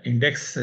Index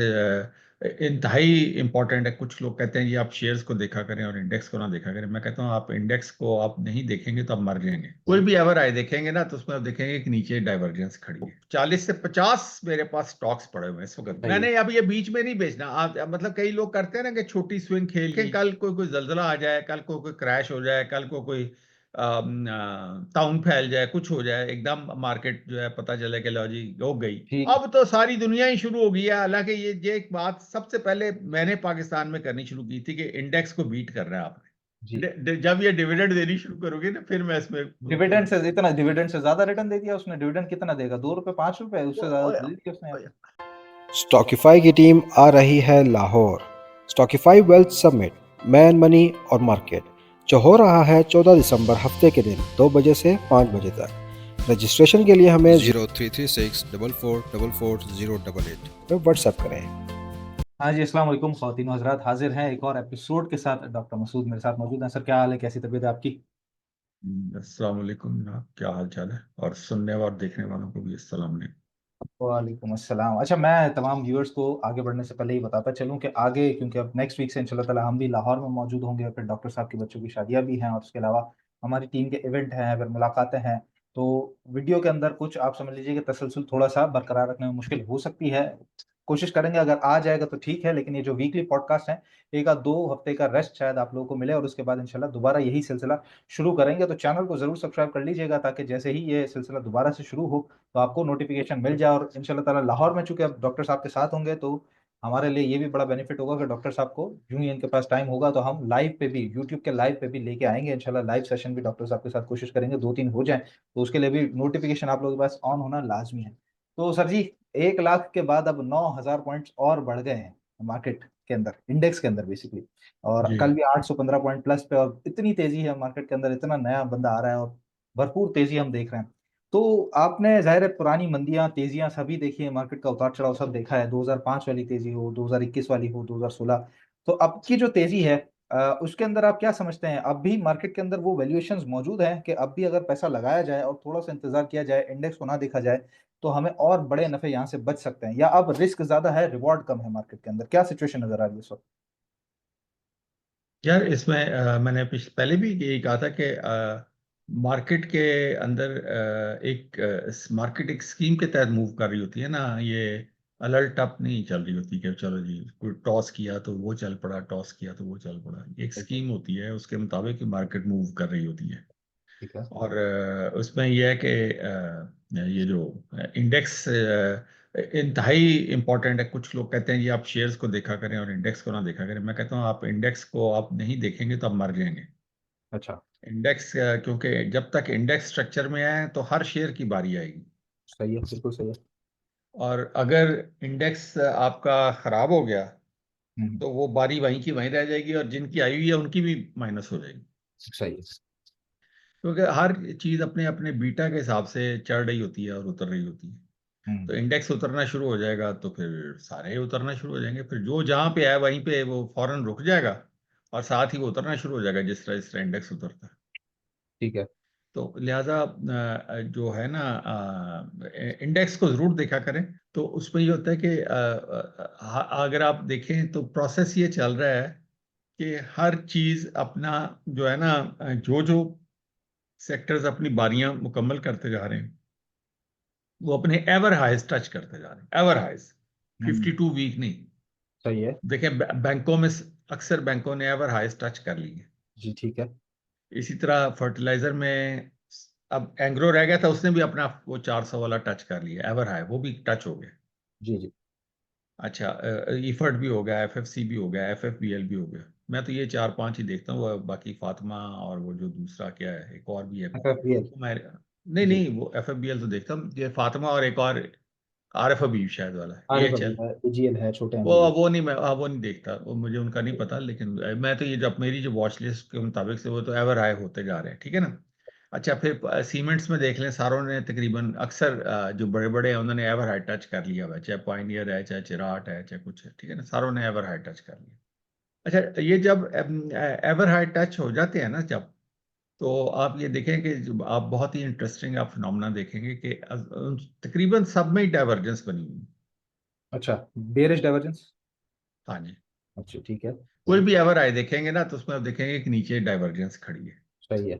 इंतहाई important है। कुछ लोग कहते हैं जी आप शेयर्स को देखा करें और इंडेक्स को ना देखा करें। मैं कहता हूँ आप इंडेक्स को आप नहीं देखेंगे तो आप मर जाएंगे। कोई भी एवर आए देखेंगे ना तो उसमें आप देखेंगे कि नीचे डाइवर्जेंस खड़ी है। 40 से 50 मेरे पास स्टॉक्स पड़े हुए हैं इस वक्त। सही है। मैंने अब ये बीच में नहीं बेचना। आप मतलब कई लोग करते हैं ना कि छोटी स्विंग खेल के कल कोई जल्जला आ जाए, कल को कोई क्रैश हो जाए, कल को कोई ताउन फैल जाए, कुछ हो जाए, एकदम मार्केट जो है पता चले कि लो जी हो गई। ठीक। अब तो सारी दुनिया ही शुरू हो गई है। हालांकि ये एक बात सबसे पहले मैंने पाकिस्तान में करनी शुरू की थी कि इंडेक्स को बीट कर रहा है आपने। जी। जब ये डिविडेंड देनी शुरू करोगे ना फिर मैं इसमें डिविडेंड से ज्यादा रिटर्न दे दिया उसने। डिविडेंड कितना देगा? 2 रुपए, 5 रुपए, उससे ज्यादा ओ- दे दिया उसने यहाँ पे। स्टॉकिफाई की टीम आ रही है Lahore. Stockify wealth summit, man money और मार्केट, जो हो रहा है 14 दिसंबर हफ्ते के दिन 2 बजे से 5 बजे तक। रजिस्ट्रेशन के लिए हमें 0336444088 पर व्हाट्सएप करें। हाँ जी, अस्सलाम वालेकुम ख़वातीन व हज़रात, हाजिर हैं एक और एपिसोड के साथ। डॉक्टर मसूद मेरे साथ मौजूद हैं। सर क्या हाल है, कैसी तबीयत है आपकी? अस्सलाम वालेकुम जनाब, क्या हाल चाल है? और सुनने और देखने वालों को भी अस्सलाम वालेकुम। वालेकुम अस्सलाम। अच्छा, मैं तमाम व्यूअर्स को आगे बढ़ने से पहले ही बताता चलूं कि आगे, क्योंकि अब नेक्स्ट वीक से इंशाल्लाह ताला हम भी लाहौर में मौजूद होंगे, फिर डॉक्टर साहब के बच्चों की शादियां भी हैं और उसके अलावा हमारी टीम के इवेंट हैं, फिर मुलाकातें हैं। तो वीडियो के अंदर कुछ आप समझ लीजिए कि तसलसल थोड़ा सा बरकरार रखने में मुश्किल हो सकती है। कोशिश करेंगे, अगर आ जाएगा तो ठीक है, लेकिन ये जो वीकली पॉडकास्ट है, एक आध 2 हफ्ते का रेस्ट शायद आप लोगों को मिले और उसके बाद इंशाल्लाह दोबारा यही सिलसिला शुरू करेंगे। तो चैनल को जरूर सब्सक्राइब कर लीजिएगा ताकि जैसे ही ये सिलसिला दोबारा से शुरू हो तो आपको नोटिफिकेशन मिल जाए। और इंशाल्लाह ताला लाहौर में चूंकि अब डॉक्टर साहब के साथ होंगे तो हमारे लिए ये भी बड़ा बेनिफिट होगा कि डॉक्टर साहब को यूं ही इनके पास टाइम होगा तो हम लाइव पे भी, यूट्यूब के लाइव पे भी लेके आएंगे इंशाल्लाह। लाइव सेशन भी डॉक्टर साहब के साथ कोशिश करेंगे 2-3 हो जाए, तो उसके लिए भी नोटिफिकेशन आप लोगों के पास ऑन होना लाजमी है। तो सर जी, 1 लाख के बाद अब 9,000 पॉइंट्स और बढ़ गए हैं मार्केट के अंदर, इंडेक्स के अंदर बेसिकली। और जी कल भी 815 पॉइंट प्लस पे, और इतनी तेजी है मार्केट के अंदर, इतना नया बंदा आ रहा है और भरपूर तेजी हम देख रहे हैं। तो आपने जाहिर है पुरानी मंदियां, तेजियां सभी देखी है, मार्केट का उतार चढ़ाव सब देखा है। 2005 वाली तेजी हो, 2021 वाली हो, 2016। तो अब की जो तेजी है उसके अंदर आप क्या समझते हैं? अब भी मार्केट के अंदर वो वैल्यूएशंस मौजूद हैं कि अब भी अगर पैसा लगाया जाए और थोड़ा सा इंतजार किया जाए, इंडेक्स को ना देखा जाए, तो हमें और बड़े नफे यहाँ से बच सकते हैं? या अब रिस्क ज्यादा है, रिवॉर्ड कम है मार्केट के अंदर? क्या सिचुएशन नजर आ रही है इस वक्त? यार, इसमें मैंने पहले भी यही कहा था कि मार्केट के अंदर एक मार्केट एक स्कीम के तहत मूव कर रही होती है ना। ये अलर्ट अप नहीं चल रही होती कि चलो जी कोई टॉस किया तो वो चल पड़ा, टॉस किया तो वो चल पड़ा। एक ठीक है। स्कीम होती है, उसके मुताबिक ही मार्केट मूव कर रही होती है। ठीक है। और उसमें यह है कि ये जो इंडेक्स इंतहाई इंपॉर्टेंट है। कुछ लोग कहते हैं जी आप शेयर्स को देखा करें और इंडेक्स को ना देखा करें। मैं कहता हूँ आप इंडेक्स को आप नहीं देखेंगे तो आप मर जाएंगे। अच्छा। इंडेक्स क्योंकि जब तक इंडेक्स स्ट्रक्चर में है तो हर शेयर की बारी आएगी। सही है, बिल्कुल सही है। और अगर इंडेक्स आपका खराब हो गया हम्म। तो वो बारी वहीं की वहीं रह जाएगी और जिनकी आई हुई है उनकी भी माइनस हो जाएगी। सही है। क्योंकि हर चीज अपने अपने बीटा के हिसाब से चढ़ रही होती है और उतर रही होती है। तो हम्म। इंडेक्स उतरना शुरू हो जाएगा तो फिर सारे उतरना शुरू हो जाएंगे। फिर जो जहां पे है वहीं पे वो फौरन रुक जाएगा और साथ ही वो उतरना शुरू हो जाएगा जिस तरह इंडेक्स उतरता है। ठीक है। तो लिहाजा जो है ना, इंडेक्स को जरूर देखा करें। तो उसमें ये होता है कि अगर आप देखें तो प्रोसेस ये चल रहा है कि हर चीज अपना जो है ना, जो जो सेक्टर्स अपनी बारियां मुकम्मल करते जा रहे हैं वो अपने एवर हाइज टच करते जा रहे हैं। एवर हाइज हम्म। 52 वीक नहीं। सही है। देखें बैंकों में अक्सर बैंकों ने एवर हाइज टच कर ली है। जी ठीक है। इसी तरह फर्टिलाइजर में अब एंग्रो रह गया था, उसने भी अपना वो 400 वाला टच कर लिया, एवर हाई वो भी टच हो गया। जी जी। अच्छा, इफर्ट भी हो गया, एफएफसी भी हो गया, एफएफबीएल भी हो गया। मैं तो ये चार पांच ही देखता हूँ, बाकी फातिमा और वो जो दूसरा क्या है, एक और भी है कोई। FFPL। वो मैं नहीं जी। नहीं, वो एफएफबीएल तो देखता हूँ, ये फातिमा और एक और आरएफ अभी शायद वाला है, आरिफ अभी एएचएल। है, AGL है, छोटे हैं वो वो भी। वो नहीं, मैं वो नहीं देखता, वो मुझे उनका नहीं पता। लेकिन मैं तो ये जो मेरी जो वॉच लिस्ट के मुताबिक से वो तो एवर हाई होते जा रहे हैं, ठीक है ना। अच्छा, फिर सीमेंट्स में देख लें, सारों ने तकरीबन अक्सर जो बड़े बड़े हैं उन्होंने एवर हाई टच कर लिया हुआ है, चाहे पाइनियर है, चाहे चिराट है, चाहे कुछ है, ठीक है ना, सारों ने एवर हाई टच कर लिया। अच्छा, ये जब एवर हाई टच हो जाते हैं ना, जब तो आप ये देखें कि आप बहुत ही इंटरेस्टिंग आप फिनोमेना देखेंगे कि तकरीबन सब में ही डाइवर्जेंस बनी हुई है। अच्छा, बेरिश डाइवर्जेंस। हाँ जी, अच्छा ठीक है। कोई भी एवर आए देखेंगे ना तो उसमें आप देखेंगे कि नीचे डाइवर्जेंस खड़ी है। सही है।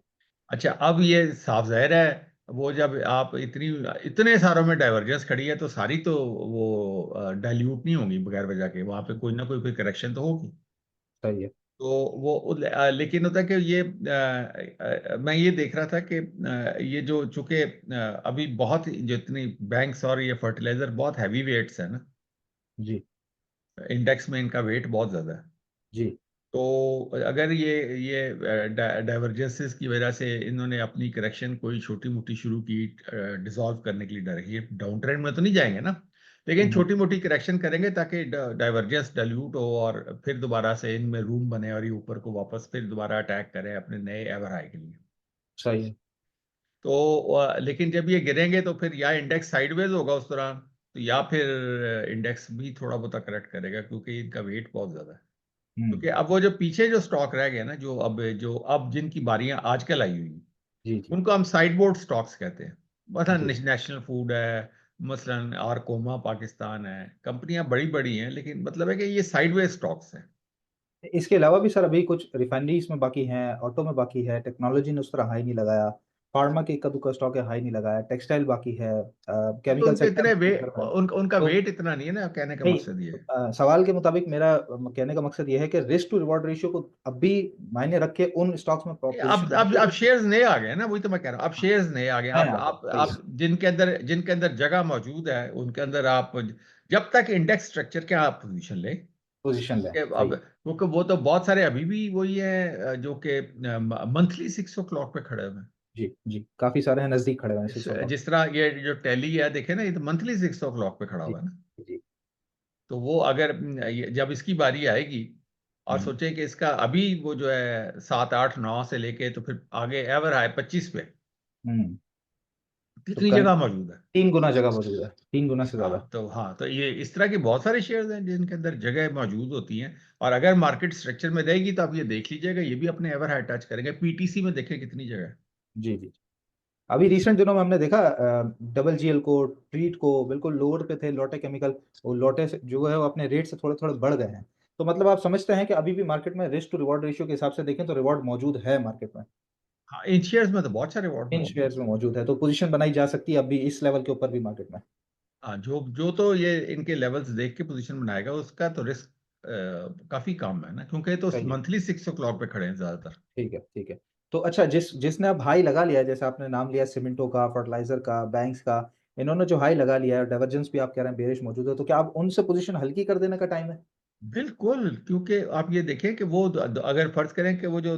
अच्छा, अब ये साफ जाहिर है, वो जब आप इतने सारों में डाइवर्जेंस खड़ी है तो सारी तो वो डाइल्यूट नहीं होंगी बगैर वजह के, वहां पे कोई ना कोई फिर करेक्शन तो होगी। सही है। तो वो लेकिन होता है कि ये मैं ये देख रहा था कि ये जो चूंकि अभी बहुत जितनी बैंक्स और ये फर्टिलाइजर बहुत हैवी वेट्स है ना, जी इंडेक्स में इनका वेट बहुत ज्यादा है। जी। तो अगर ये डाइवर्जेंसेस की वजह से इन्होंने अपनी करेक्शन कोई छोटी मोटी शुरू की डिसॉल्व करने के लिए ये डाउन ट्रेंड में तो नहीं जाएंगे ना, लेकिन हम्म, छोटी मोटी करेक्शन करेंगे ताकि डाइवर्जेंस डाइल्यूट हो और फिर दोबारा से इनमें रूम बने और ये ऊपर को वापस फिर दोबारा अटैक करें अपने नए एवर हाई के लिए। सही है। तो लेकिन जब ये गिरेंगे तो फिर या इंडेक्स साइडवेज होगा उस दौरान, तो या फिर इंडेक्स भी थोड़ा बहुत करेक्ट करेगा क्योंकि इनका वेट बहुत ज्यादा है। क्योंकि अब वो जो पीछे जो स्टॉक रह गए ना, जो अब जिनकी बारियां आजकल आई हुई हैं, जी जी। उनको हम साइडबोर्ड स्टॉक्स कहते हैं। मसलन जी, नेशनल फूड है, मसलन आरकोमा पाकिस्तान है, कंपनियां बड़ी बड़ी हैं लेकिन मतलब है कि ये साइडवेज स्टॉक्स हैं। इसके अलावा भी सर अभी कुछ रिफाइनरीज में बाकी हैं, ऑटो में बाकी है, टेक्नोलॉजी ने उस तरह हाई नहीं लगाया, फार्मा के इक्का दुक्का स्टॉक है हाई नहीं लगाया, टेक्सटाइल बाकी है, वो तो केमिकल उनके सेक्टर इतने वे कर रहा है। उनका तो वेट इतना नहीं है ना, कहने का नहीं, मकसद ये है। सवाल के मुताबिक मेरा कहने का मकसद ये है कि रिस्क टू रिवॉर्ड रेशियो को अब भी मायने रख के उन स्टॉक्स में अब पोजीशन अब बनाइए अब शेयर्स नए आ गए हैं ना, वही तो मैं कह रहा हूँ, अब शेयर्स नए आ गए हैं। नए आप आ गए। आप सही आप है। जिनके अंदर जगह मौजूद है उनके अंदर आप जब तक इंडेक्स स्ट्रक्चर के आप पोजीशन ले, पोजीशन लें। कि सही अब है। क्योंकि वो तो बहुत सारे अभी भी वही है जो कि मंथली 6 o'clock पे खड़े हुए हैं। जी जी, काफी सारे हैं नजदीक खड़े हुए हैं 6 o'clock। जिस तरह ये जो टैली है देखे ना, ये तो मंथली 6 o'clock पे खड़ा जी हुआ है ना। जी। तो वो अगर जब इसकी बारी आएगी और हम्म सोचे कि इसका अभी वो जो है 7 8 9 से लेके तो फिर आगे एवर हाई 25 पे हम्म। तो कितनी जगह मौजूद है। 3 गुना जगह मौजूद है, 3 गुना से ज्यादा। हाँ तो ये इस तरह के बहुत सारे शेयर्स हैं जिनके अंदर जगह मौजूद होती हैं। और अगर मार्केट स्ट्रक्चर में रहेगी तो आप ये देख लीजिएगा, ये भी अपने एवर हाई टच करेंगे। पीटीसी में देखें कितनी जगह है। जी जी। अभी रिसेंट दिनों में हमने देखा डबल जीएल को, ट्रीट को बिल्कुल लोअर पे थे, लोटे केमिकल, वो लोटे से जो है वो अपने रेट से थोड़े थोड़े बढ़ गए हैं। तो मतलब आप समझते हैं कि अभी भी मार्केट में रिस्क टू रिवॉर्ड रेशियो के हिसाब से देखें तो रिवॉर्ड मौजूद है मार्केट में, हाँ, इन शेयर्स में तो बहुत सारे अवार्ड इन मौजूद शेयर्स हैं। में मौजूद है, तो पोजीशन बनाई जा सकती है अभी इस लेवल के ऊपर भी मार्केट में। हाँ, जो जो तो ये इनके लेवल्स देख के पोजीशन बनाएगा उसका तो रिस्क काफी कम है ना, क्योंकि ये तो सही है। मंथली 6 o'clock पे खड़े हैं ज्यादातर। ठीक है ठीक है। तो अच्छा, जिसने अब हाई लगा लिया है, जैसे आपने नाम लिया सीमेंटो का, फर्टिलाइजर का, बैंक्स का, इन्होंने जो हाई लगा लिया है, डाइवर्जेंस भी आप कह रहे हैं बेरिश मौजूद है, तो क्या आप उनसे पोजीशन हल्की कर देने का टाइम है? बिल्कुल, क्योंकि आप ये देखें कि वो अगर फर्ज करें कि वो जो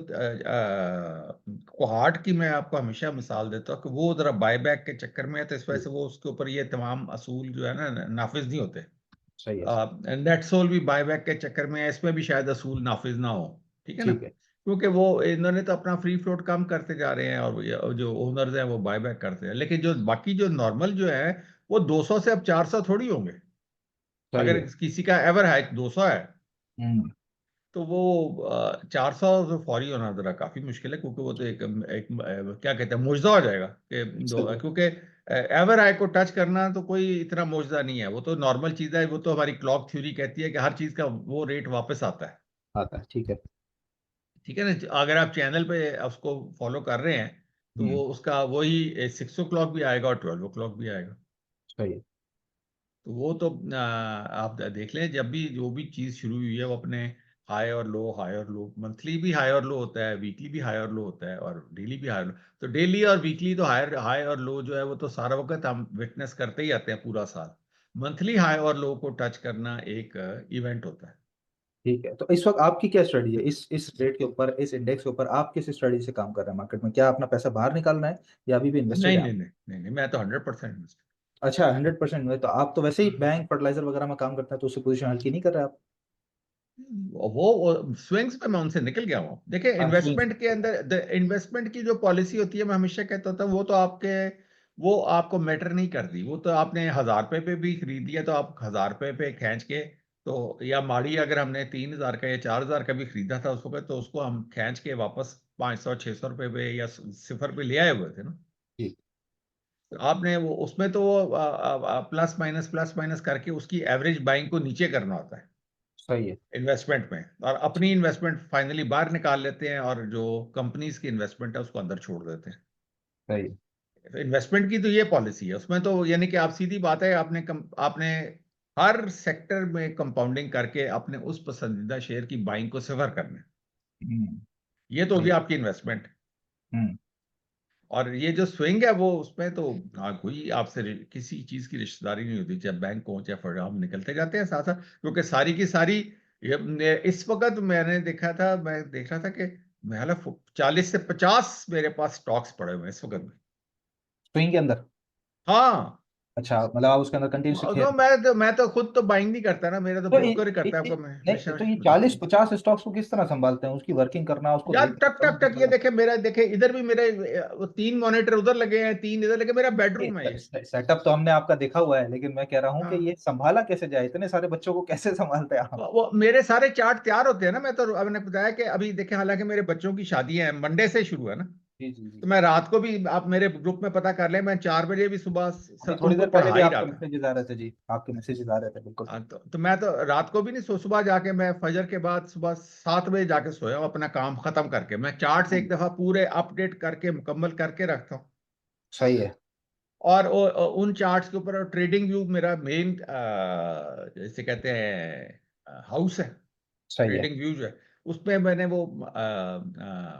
कोहार्ट की मैं आपको हमेशा मिसाल देता हूँ कि वो जरा बायबैक के चक्कर में है, तो इस वजह जी। से वो उसके ऊपर ये तमाम असूल जो है ना नाफिज नहीं होते। सही है सर। नेट सोल भी बायबैक के चक्कर में है, इसमें भी शायद असूल नाफिज ना हो। ठीक है ना, ठीक है। क्योंकि वो इन्होंने तो अपना फ्री फ्लोट कम करते जा रहे हैं और और जो ओनर्स हैं वो बायबैक करते हैं, लेकिन जो बाकी जो नॉर्मल जो है वो 200 से अब 400 थोड़ी होंगे। सही अगर है। किसी का एवर हाइक 200 है हम्म। तो वो 400 तो फौरी होना जरा काफी मुश्किल है, क्योंकि वो तो एक क्या कहते हैं मुजदा हो जाएगा कि सही क्योंकि एवर हाई को टच करना तो कोई इतना मुजदा नहीं है, वो तो नॉर्मल चीज है। वो तो हमारी क्लॉक थ्योरी कहती है कि हर चीज का वो रेट वापस आता है। आता है। ठीक है। ठीक है ना, अगर आप चैनल पे उसको फॉलो कर रहे हैं तो हम्म। वो उसका वही 6 o'clock भी आएगा और 12 o'clock भी आएगा। सही है। तो वो तो आप देख लें, जब भी जो भी चीज़ शुरू हुई है वो अपने हाई और लो, मंथली भी हाई और लो होता है, वीकली भी हाई और लो होता है और डेली भी हाई और लो। तो डेली और वीकली तो हाई हाई और लो जो है वो तो सारा वक्त हम विटनेस करते ही आते हैं पूरा साल। मंथली हाई और लो को टच करना एक इवेंट होता है। ठीक है। तो इस वक्त आपकी क्या स्ट्रेटजी है, इस रेट के ऊपर, इस इंडेक्स के ऊपर आप किस स्ट्रेटजी से काम कर रहे हैं मार्केट में? क्या अपना पैसा बाहर निकालना है या अभी भी इन्वेस्टेड नहीं है नहीं आप? नहीं नहीं नहीं, मैं तो 100%। अच्छा, 100% में तो आप तो वैसे ही बैंक फर्टिलाइजर वगैरह में काम करते हैं, तो उससे पोजीशन हल्की नहीं कर रहे आप? वो स्विंग्स पे मैं उनसे निकल गया हूँ। देखिए, हाँ, swings इन्वेस्टमेंट के में। अंदर इन्वेस्टमेंट की जो पॉलिसी होती है, मैं हमेशा कहता होता हूँ वो आपको मैटर नहीं करती। वो तो आपने 1000 रुपये पे भी खरीद लिया तो आप 1000 रुपये पे खींच के, तो या माड़ी अगर हमने 3000 का या 4000 का भी खरीदा था उसको पे, तो उसको हम खींच के वापस 500 600 रुपये पे या 0 पे ले आए हुए थे ना। जी आपने वो उसमें तो वो प्लस माइनस करके उसकी एवरेज बाइंग को नीचे करना होता है सही है। इन्वेस्टमेंट में, और अपनी इन्वेस्टमेंट फाइनली बाहर निकाल लेते हैं और जो कंपनीज की इन्वेस्टमेंट है उसको अंदर छोड़ देते हैं। सही है। इन्वेस्टमेंट की तो ये पॉलिसी है, उसमें तो यानी कि आप सीधी बात है, आपने हर सेक्टर में कंपाउंडिंग करके अपने उस पसंदीदा शेयर की बाइंग को सिफर करना है। हम्म। ये तो होगी सही। आपकी इन्वेस्टमेंट। हम्म। और ये जो स्विंग है वो उसमें तो कोई आपसे किसी चीज की रिश्तेदारी नहीं होती, चाहे बैंक हो चाहे फर्म, हम निकलते जाते हैं साथ साथ, क्योंकि सारी की सारी इस वक्त मैंने देखा था, मैं देख रहा था कि मैं 40 से 50 मेरे पास स्टॉक्स पड़े हुए हैं इस वक्त में। स्विंग के अंदर। हाँ, अच्छा, मतलब आप उसके अंदर कंटिन्यूसली खेल रहे हैं। मैं तो खुद तो बाइंग नहीं करता ना, मेरा तो तो ब्रोकर ही करता है आपको, मैं नहीं, हमेशा तो ये बता दूं। 40-50 स्टॉक्स को किस तरह संभालते हैं? उसकी वर्किंग करना, उसको यार देखना, टक टक टक, ये समझना। देखे मेरा, देखे इधर भी मेरे वो 3 मॉनिटर उधर लगे हैं, 3 इधर लगे, मेरा बेडरूम है ये। सेटअप तो हमने आपका देखा हुआ है, लेकिन मैं कह रहा हूँ कि हाँ, ये संभाला कैसे जाए? इतने सारे बच्चों को कैसे संभालते हैं आप? वो मेरे सारे चार्ट तैयार होते हैं ना, मैं तो आपने बताया कि अभी देखे, हालांकि मेरे बच्चों की शादियां हैं, मंडे से शुरू है ना, जी जी जी। तो मैं रात को भी, आप मेरे ग्रुप में पता कर लें, मैं 4 बजे भी सुबह अभी थोड़ी उनको देर पहले भी पढ़ा ही रहा आपके था। मैसेजेस आ रहे थे जी, आपके मैसेजेस आ रहे थे, बिल्कुल। तो मैं तो रात को भी नहीं सुबह जाके मैं फजर के बाद सुबह 7 बजे जाके सोया हूँ, अपना काम खत्म करके मैं चार्ट से हाँ, एक दफा पूरे अपडेट करके मुकम्मल करके रखता हूँ। सही है। और उन चार्ट्स के ऊपर ट्रेडिंग व्यू मेरा मेन जैसे कहते हैं हाउस है। सही है। ट्रेडिंग व्यू जो है उसमें मैंने वो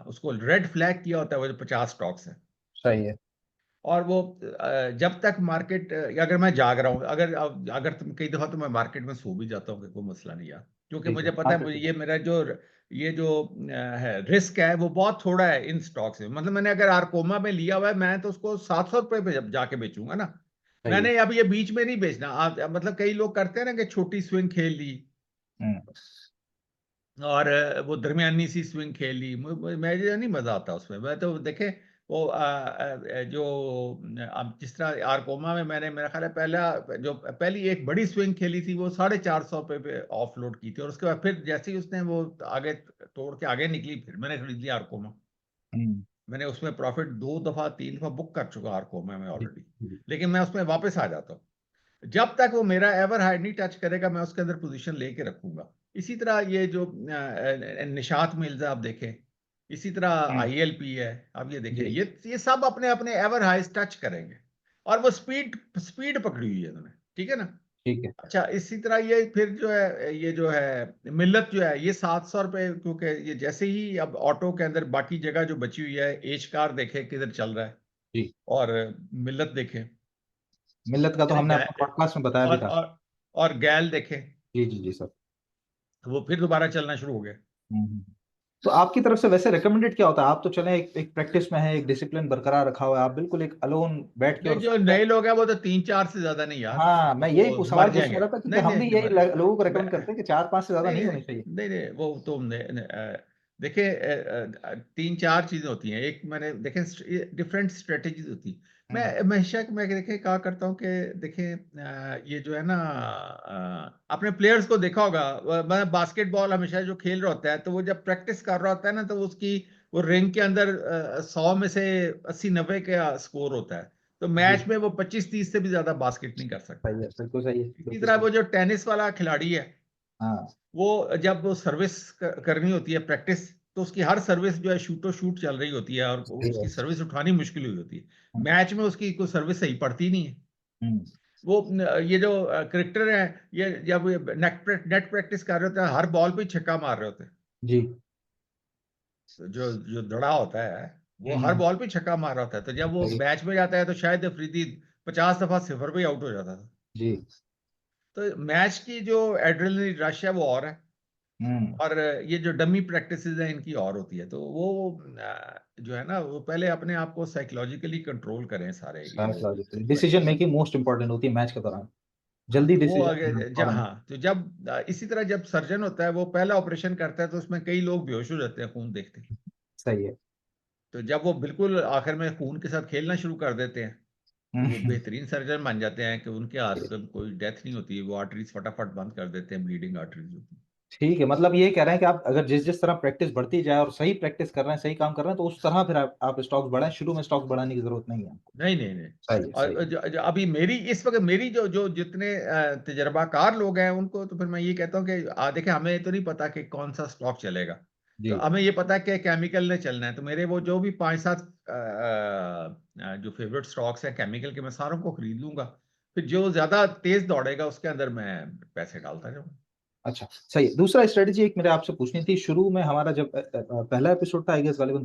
उसको रेड फ्लैग किया होता है, वो जो 50 स्टॉक्स है। सही है। और वो जब तक मार्केट, अगर मैं जाग रहा हूँ, अगर तुम कई दफा तो मैं मार्केट में सो भी जाता हूँ कि कोई मसला नहीं यार, क्योंकि ठीक है, मुझे पता हाँ है तो मुझे ठीक है। ये जो है रिस्क है वो बहुत थोड़ा है इन स्टॉक्स में। मतलब मैंने अगर आरकोमा में लिया हुआ है, मैं तो उसको 700 रुपये पे जब जाके बेचूंगा ना। सही है। मैंने अब ये बीच में नहीं बेचना। आप मतलब कई लोग करते हैं ना कि छोटी स्विंग खेल ली हम्म। और वो दरमियानी सी स्विंग खेल ली, मुझे नहीं मजा आता उसमें। मैं तो देखे वो जो अब जिस तरह आरकोमा में मैंने, मेरा ख्याल है पहली एक बड़ी स्विंग खेली थी वो 450 रुपये पे ऑफलोड की थी, और उसके बाद फिर जैसे ही उसने वो आगे तोड़ के आगे निकली, फिर मैंने खरीद लिया आरकोमा। हम्म। मैंने उसमें प्रॉफिट 2 दफा 3 दफा बुक कर चुका आरकोमा में जी ऑलरेडी। जी। लेकिन मैं उसमें वापस आ जाता हूँ, जब तक वो मेरा एवर हाई नहीं टच करेगा मैं उसके अंदर पोजीशन लेके रखूंगा। इसी तरह ये जो निशात मिल्स आप देखें, इसी तरह हम्म। आईएलपी है, आप ये देखें, जी। ये सब अपने अपने एवर हाइज टच करेंगे, और वो स्पीड स्पीड पकड़ी हुई है उन्होंने, ठीक है ना। ठीक है। अच्छा, इसी तरह ये फिर जो है, ये जो है मिल्लत जो है, ये 700 रुपये, क्योंकि ये जैसे ही अब ऑटो के अंदर बाकी जगह जो बची हुई है, एच कार देखे किधर चल रहा है, जी। और मिल्लत देखें, मिल्लत का तो यानी हमने अपने पॉडकास्ट में बताया भी और था। गैल देखें, जी जी जी सर। वो फिर दोबारा चलना शुरू हो गया। हम्म। तो आपकी तरफ से वैसे रिकमेंडेड क्या होता है? आप तो चले एक प्रैक्टिस में है, एक डिसिप्लिन बरकरार रखा हुआ है, आप बिल्कुल एक अलोन बैठ के ये और जो समझ। नए लोग हैं वो तो 3 4 से ज्यादा नहीं यार, हाँ, मैं वो यही मर सवाल पूछने जाएंगे। वाला था, क्योंकि नहीं हम नहीं भी नहीं यही मर लोगों को मैं रेकमेंड करते हैं कि 4-5 से ज्यादा नहीं नहीं नहीं होनी चाहिए। नहीं नहीं, वो तो देखिए 3 4 चीजें होती हैं, एक मैंने देखे डिफरेंट स्ट्रेटेजीज होती हैं। मैं हम्म। हमेशा मैं देखे कहा करता हूँ कि देखें ये जो है ना, अपने प्लेयर्स को देखा होगा, मैं बास्केटबॉल हमेशा जो खेल रहा होता है, तो वो जब प्रैक्टिस कर रहा होता है ना, तो उसकी वो रिंग के अंदर 100 में से 80 90 का स्कोर होता है, तो जी। मैच में वो 25 30 से भी ज्यादा बास्केट नहीं कर सकता। सही है, बिल्कुल सही है, इसी बिल्कुल तरह सही। वो जो टेनिस वाला खिलाड़ी है, हाँ। वो जब वो सर्विस करनी होती है प्रैक्टिस, तो उसकी हर सर्विस जो है शूटो शूट चल रही होती है, और सही है। उसकी सर्विस उठानी मुश्किल हुई होती है। हम्म। मैच में उसकी कोई सर्विस सही पड़ती नहीं है। हम्म। वो ये जो क्रिकेटर है, ये जब नेट प्रैक्टिस कर रहे होते हैं, हर बॉल पे छक्का मार रहे होते हैं। जी। तो जो जो दड़ा होता है वो हर हम्म। बॉल पे छक्का मार रहा होता है, तो जब वो सही। मैच में जाता है तो शायद अफरीदी 50 दफा सिफर पे आउट हो जाता था। जी। तो मैच की जो एड्रेनलिन रश है वो और है, हम्म। और ये जो डमी प्रैक्टिसेस हैं इनकी और होती है। तो वो जो है ना, वो पहले अपने आप को साइकोलॉजिकली कंट्रोल करें सारे ये जो decision practice. Making most important होती है मैच के दौरान। हाँ, जल्दी तो वो डिसीजन आगे फौरन। हाँ, तो जब इसी तरह जब सर्जन होता है वो पहला ऑपरेशन करता है, तो उसमें कई लोग बेहोश हो जाते हैं खून देखते ही। सही है। तो जब वो बिल्कुल आखिर में खून के साथ खेलना शुरू कर देते हैं, तो वो हम्म। बेहतरीन सर्जन बन जाते हैं कि उनके हाथ पे कोई डेथ नहीं होती, वो आर्टरीज फटाफट बंद कर देते हैं, ब्लीडिंग आर्टरीज होती हैं। ठीक है, मतलब ये कह रहे हैं कि आप अगर जिस जिस तरह प्रैक्टिस बढ़ती जाए और सही प्रैक्टिस कर रहे हैं, सही काम कर रहे हैं, तो उस तरह फिर आप स्टॉक्स बढ़ाएं, शुरू में स्टॉक्स बढ़ाने की जरूरत नहीं है आपको। नहीं नहीं नहीं। सही है, सही और है। अभी मेरी इस वक्त मेरी जो जो जितने तजर्बाकार लोग हैं उनको तो फिर मैं ये कहता हूँ कि देखिए हमें तो नहीं पता कि कौन सा स्टॉक चलेगा। तो जी। हमें ये पता है कि केमिकल ने चलना है, तो मेरे वो जो भी 5-7 जो फेवरेट स्टॉक्स हैं केमिकल के, मैं सारों को खरीद लूंगा। फिर जो ज्यादा तेज दौड़ेगा उसके अंदर मैं पैसे डालता जाऊंगा। अच्छा, सही है। दूसरा स्ट्रेटजी एक मेरे आपसे पूछनी थी, शुरू में हमारा जब पहला एपिसोड था, आई गेस गालिबन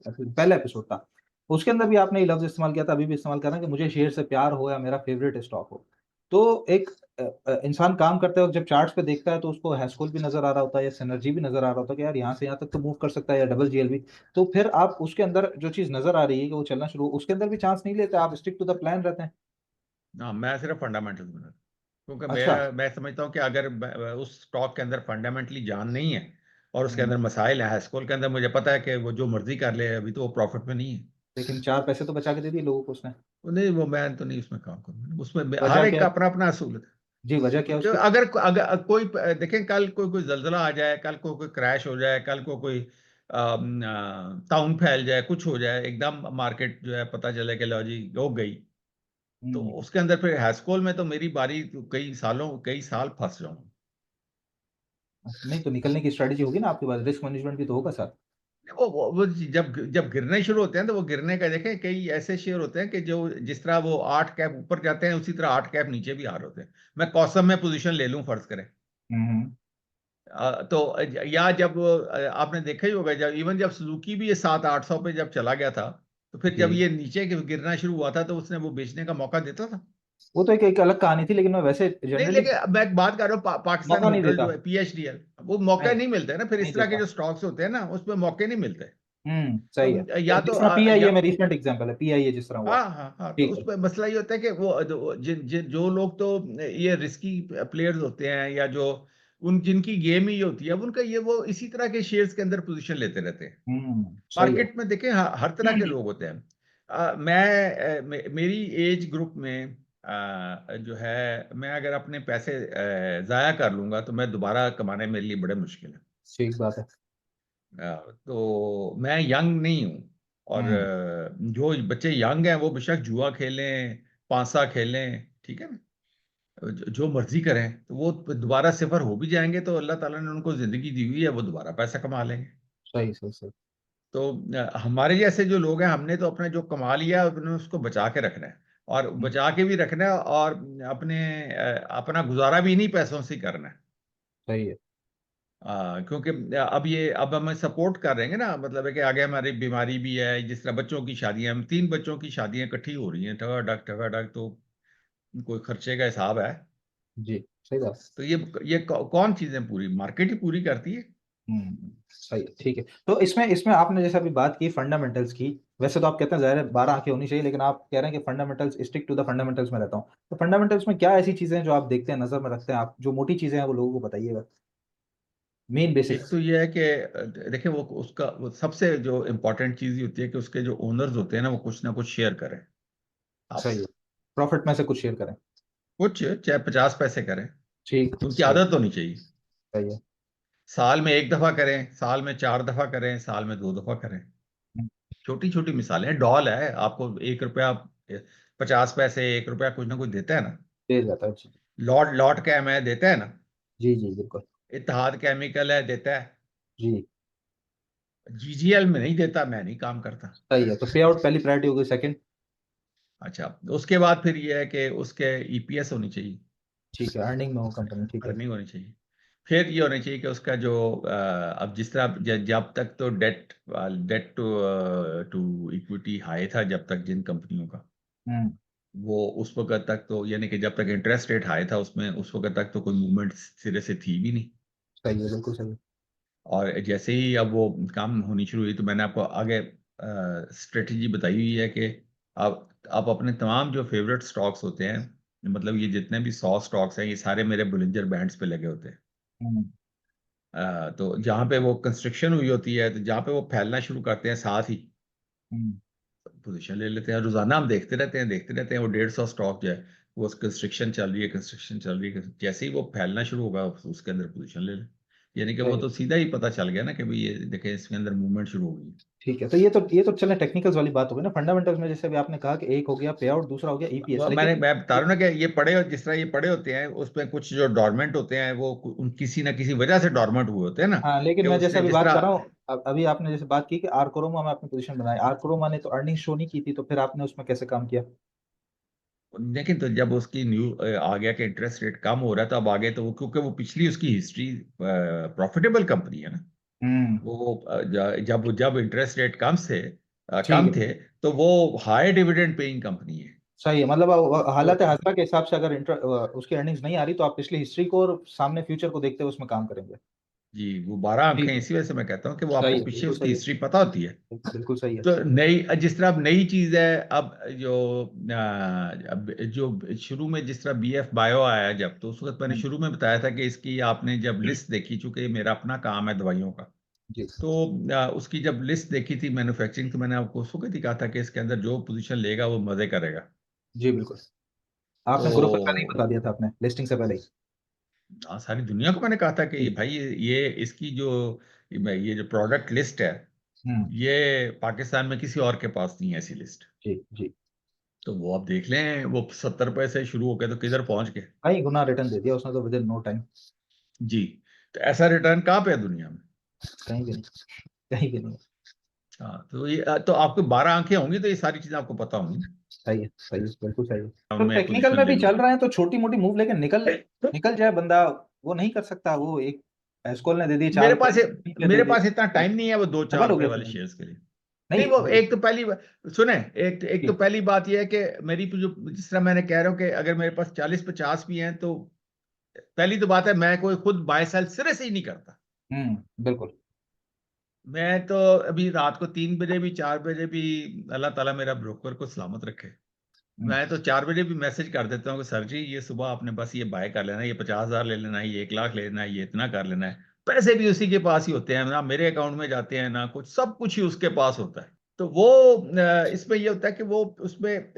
पहला एपिसोड था, उसके अंदर भी आपने ये लफ्ज इस्तेमाल किया था, अभी भी इस्तेमाल कर रहे हैं कि मुझे शेयर से प्यार हो या मेरा फेवरेट स्टॉक हो। तो एक इंसान काम करते वक्त जब चार्ट्स पे देखता है तो उसको हैस्कोल भी नजर आ रहा होता है या सिनर्जी भी नजर आ रहा होता है कि यार यहाँ से यहाँ तक तो मूव कर सकता है, या डबल जीएल भी। तो फिर आप उसके अंदर जो चीज नजर आ रही है कि वो चलना शुरू, उसके अंदर भी चांस नहीं लेते, आप स्टिक टू द प्लान रहते हैं? हाँ, मैं सिर्फ फंडामेंटल्स बना, क्योंकि अच्छा। मैं समझता हूँ कि अगर उस स्टॉक के अंदर फंडामेंटली जान नहीं है और उसके हम्म। अंदर मसाइल है, स्कूल के अंदर मुझे पता है कि वो जो मर्जी कर ले, अभी तो वो प्रॉफिट में नहीं है। लेकिन 4 पैसे तो बचा के दे दिए लोगों को उसने। नहीं, वो मैं तो नहीं उसमें काम करूँगा, उसमें हर वजह एक क्या का है? अपना अपना असूल है। जी, वजह क्या है जो उसकी? अगर अगर कोई देखें, कल कोई कोई जल्जला आ जाए, कल को कोई क्रैश हो जाए, कल को कोई ताउन फैल जाए, कुछ हो जाए एकदम, मार्केट जो है पता चले कि लो जी हो गई, तो हम्म। उसके अंदर फिर हैस्कोल में तो मेरी बारी तो कई साल फंस जाऊंगा। नहीं तो निकलने की स्ट्रेटजी होगी ना आपके पास, रिस्क मैनेजमेंट भी तो होगा सर। वो जब जब गिरने शुरू होते हैं तो वो गिरने का देखें, कई ऐसे शेयर होते हैं कि जो जिस तरह वो 8 कैप ऊपर जाते हैं उसी तरह 8 कैप नीचे भी आ रहे होते हैं। मैं कौसम में पोजीशन ले लूं फर्ज करें, हम्म। तो या जब आपने देखा ही होगा, जब इवन जब सुजुकी भी ये 700-800 पे जब चला गया था, तो फिर जब जी। ये नीचे गिरना शुरू हुआ था तो उसने वो बेचने का मौका देता था। वो तो एक अलग कहानी थी, लेकिन मैं वैसे नहीं, जनरली लेकिन मैं एक बात कर रहा हूँ, पाकिस्तान मौका नहीं न्यूट्रल देता। जो है पीएचडीएल, वो मौके नहीं, नहीं मिलते ना, फिर नहीं इस तरह के देता। जो स्टॉक्स होते हैं ना उसमें मौके नहीं मिलते। तो सही है। या जिस तो तरह पी आई या ए में रिसेंट एग्जांपल है, पी आई ए जिस तरह हुआ। हाँ हाँ हाँ, तो ठीक है। उसमें मसला ये होता है कि वो जिन जिन जो लोग तो ये रिस्की प्लेयर्स होते हैं, या जो उन जिनकी गेम ही होती है, अब उनका ये वो इसी तरह के शेयर्स के अंदर पोजीशन लेते रहते हैं। सही है। मार्केट में देखें, हर तरह के लोग होते हैं। मेरी एज ग्रुप में जो है, मैं अगर अपने पैसे जाया कर लूंगा तो मैं दोबारा कमाने मेरे लिए बड़े मुश्किल है। ठीक बात है। तो मैं यंग नहीं हूँ, और हम्म। जो बच्चे यंग हैं वो बेशक जुआ खेलें, पांसा खेलें, ठीक है ना, जो मर्जी करें, तो वो दोबारा सिफर हो भी जाएंगे तो अल्लाह ताला ने उनको जिंदगी दी हुई है, वो दोबारा पैसा कमा लेंगे। सही सही सही। तो हमारे जैसे जो लोग हैं, हमने तो अपने जो कमा लिया है अपने उसको बचा के रखना है, और हम्म, बचा के भी रखना है, और अपने अपना गुजारा भी इन्हीं पैसों से करना है। सही है। क्योंकि अब हमें सपोर्ट कर रहे हैं ना, मतलब है कि आगे हमारी बीमारी भी है, जिस तरह बच्चों की शादियां, हम 3 बच्चों की शादियां इकट्ठी हो रही हैं, ठगाठग, तो कोई खर्चे का हिसाब है। जी, सही बात। तो ये कौन चीजें पूरी मार्केट ही पूरी करती है। सही है, ठीक है। तो इसमें इसमें आपने जैसे अभी बात की फंडामेंटल्स की, वैसे तो आप कहते हैं ज़ाहिर है 12 आंखें होनी चाहिए, लेकिन आप कह रहे हैं कि fundamentals, stick to the fundamentals में रहता हूँ। तो फंडामेंटल्स में क्या ऐसी चीजें हैं जो आप देखते हैं, नजर में रखते हैं, आप जो मोटी चीजें हैं वो लोगों को बताइएगा, मेन एक बेसिक्स। तो ये है कि देखिए, वो सबसे जो इम्पोर्टेंट चीज ये होती है कि उसके जो ओनर्स होते हैं ना, वो कुछ ना कुछ शेयर करें सही आपसे। है। प्रॉफिट में से कुछ शेयर करें। कुछ चाहे 50 पैसे करें, ठीक, उनकी सही। आदत होनी चाहिए। सही है। साल में 1 दफा करें, साल में 4 दफा करें, साल में 2 दफा करें। हम्म, छोटी छोटी मिसालें हैं, डॉल है, आपको 1 रुपया, 50 पैसे, 1 रुपया कुछ ना कुछ देता है ना। दे जाता है जी। लॉट लॉट कैम है, देता है ना। जी जी, बिल्कुल। इत्तेहाद केमिकल है, देता है। जी। जीजीएल में नहीं देता, मैं नहीं काम करता। सही है, तो पे आउट पहली प्रायोरिटी होगी, सेकंड? अच्छा, उसके बाद फिर ये है कि उसके ईपीएस होनी चाहिए, ठीक है, अर्निंग में हो कंपनी, ठीक है। अर्निंग होनी चाहिए। फिर ये होनी चाहिए कि उसका जो अब जिस तरह जब तक तो debt debt to to equity high था, जब तक जिन कंपनियों का, हम्म। वो उस वक्त तक तो, यानी कि जब तक इंटरेस्ट रेट हाई था उसमें, उस वक्त तक तो कोई मूवमेंट सिरे से थी भी नहीं। सही है, बिल्कुल सही। और जैसे ही अब वो काम होनी शुरू हुई, तो मैंने आपको आगे स्ट्रेटजी बताई हुई है कि आप अपने तमाम जो फेवरेट स्टॉक्स होते हैं, मतलब ये जितने भी 100 स्टॉक्स हैं, ये सारे मेरे बुलिंजर बैंड्स पे लगे होते हैं। हम्म। तो जहाँ पे वो कंस्ट्रक्शन हुई होती है, तो जहाँ पे वो फैलना शुरू करते हैं, साथ ही हम्म। पोजीशन ले लेते हैं। रोजाना हम देखते रहते हैं वो 150 स्टॉक जो है, वो कंस्ट्रक्शन चल रही है, कंस्ट्रक्शन चल रही है, जैसे ही वो फैलना शुरू होगा उसके अंदर पोजीशन ले लें। यानी कि वो तो सीधा ही पता चल गया ना कि भाई ये देखें इसके अंदर मूवमेंट शुरू हो गई। ठीक है, तो ये तो चले टेक्निकल्स वाली बात हो गई ना। फंडामेंटल्स में जैसे अभी आपने कहा कि एक हो गया पे आउट, दूसरा हो गया ईपीएस, मैं लेकिन बता रहा हूं ना कि ये जिस तरह ये पड़े होते हैं उसमें कुछ जो डॉर्मेंट होते हैं वो किसी ना किसी वजह से डॉर्मेंट हुए होते हैं ना, हाँ, लेकिन कि मैं जैसे उसने अभी जिस बात कर तरह। रहा हूँ, अभी आपने जैसे बात की कि आरकोरोमा में आपने पोजीशन बनाई, आरकोरोमा ने तो अर्निंग शो नहीं की थी, तो फिर आपने उसमें कैसे काम किया? लेकिन तो जब उसकी आ गया कि इंटरेस्ट रेट कम हो रहा है तो अब आगे तो वो, क्योंकि वो पिछली उसकी हिस्ट्री प्रॉफिटेबल कंपनी है ना, हम्म। वो जब जब इंटरेस्ट रेट ठीक कम है, थे तो वो हाई डिविडेंड पेइंग कंपनी है। सही है। मतलब तो हालत हाजरा के हिसाब से अगर उसकी अर्निंग्स नहीं आ रही, तो आप पिछली हिस्ट्री को और सामने फ्यूचर को देखते हुए उसमें काम करेंगे। जी, वो 12 अंक ठीक हैं, है, इसी वजह से मैं कहता हूँ कि वो सही आपको है, पीछे बिल्कुल उसकी सही है, हिस्ट्री पता होती है। बिल्कुल सही है। तो जिस तरह अब नई चीज है, अब जो अब जो शुरू में जिस तरह बीएफ बायो आया जब, तो उस वक्त मैंने हम्म, शुरू में बताया था कि इसकी आपने जब लिस्ट देखी, चूंकि मेरा अपना काम है दवाइयों का, जी तो उसकी जब लिस्ट देखी थी मैन्युफैक्चरिंग, तो मैंने आपको उस वक्त ही कहा था कि इसके अंदर जो पोजीशन लेगा वो मजे करेगा। जी बिल्कुल। तो आपने ग्रुप में पहले ही बता दिया था, आपने लिस्टिंग से पहले ही। सारी दुनिया को मैंने कहा था कि जी। भाई ये इसकी ये जो प्रोडक्ट लिस्ट है, हम्म। ये पाकिस्तान में किसी और के पास नहीं है ऐसी लिस्ट। जी जी। तो वो आप देख लें, वो 70 रुपए से शुरू होकर तो किधर पहुंच गए। कई गुना रिटर्न दे दिया उसने तो विद इन नो टाइम। जी। तो ऐसा रिटर्न कहाँ पे है दुनिया में? कहीं भी नहीं, कहीं भी नहीं। हाँ, तो ये तो आपको 12 आंखें होंगी तो ये सारी चीजें आपको पता होंगी सही है, सही है, बिल्कुल सही है। तो उनमें टेक्निकल पोजीशन में ले भी लो। चल रहे हैं तो छोटी मोटी मूव लेके निकल निकल जाए बंदा, वो नहीं कर सकता। वो एक एस्कॉल ने दे दी 4 रुपए, दे मेरे दिए, पास इतना टाइम नहीं है वो दो चार डबल हो रुपए गया वाले फिर। शेयर्स के लिए। नहीं, वो नहीं, एक तो सुने, एक तो ठीक। पहली बात यह है कि मेरी जो जिस तरह मैंने कह रहा हूँ कि अगर मेरे पास 40-50 भी हैं तो पहली तो बात है मैं कोई खुद बाय सेल सिरे से ही नहीं करता। बिल्कुल। मैं तो अभी रात को 3 बजे भी 4 बजे भी, अल्लाह ताला मेरा ब्रोकर को सलामत रखे, हम्म। मैं तो 4 बजे भी मैसेज कर देता हूँ कि सर जी ये सुबह आपने बस ये बाय कर लेना है, ये 50,000 ले लेना है, ये 1 लाख ले लेना है, ये इतना कर लेना है। पैसे भी उसी के पास ही होते हैं ना, मेरे अकाउंट में जाते हैं ना कुछ, सब कुछ ही उसके पास होता है। तो वो इसमें ये होता है कि वो उसमें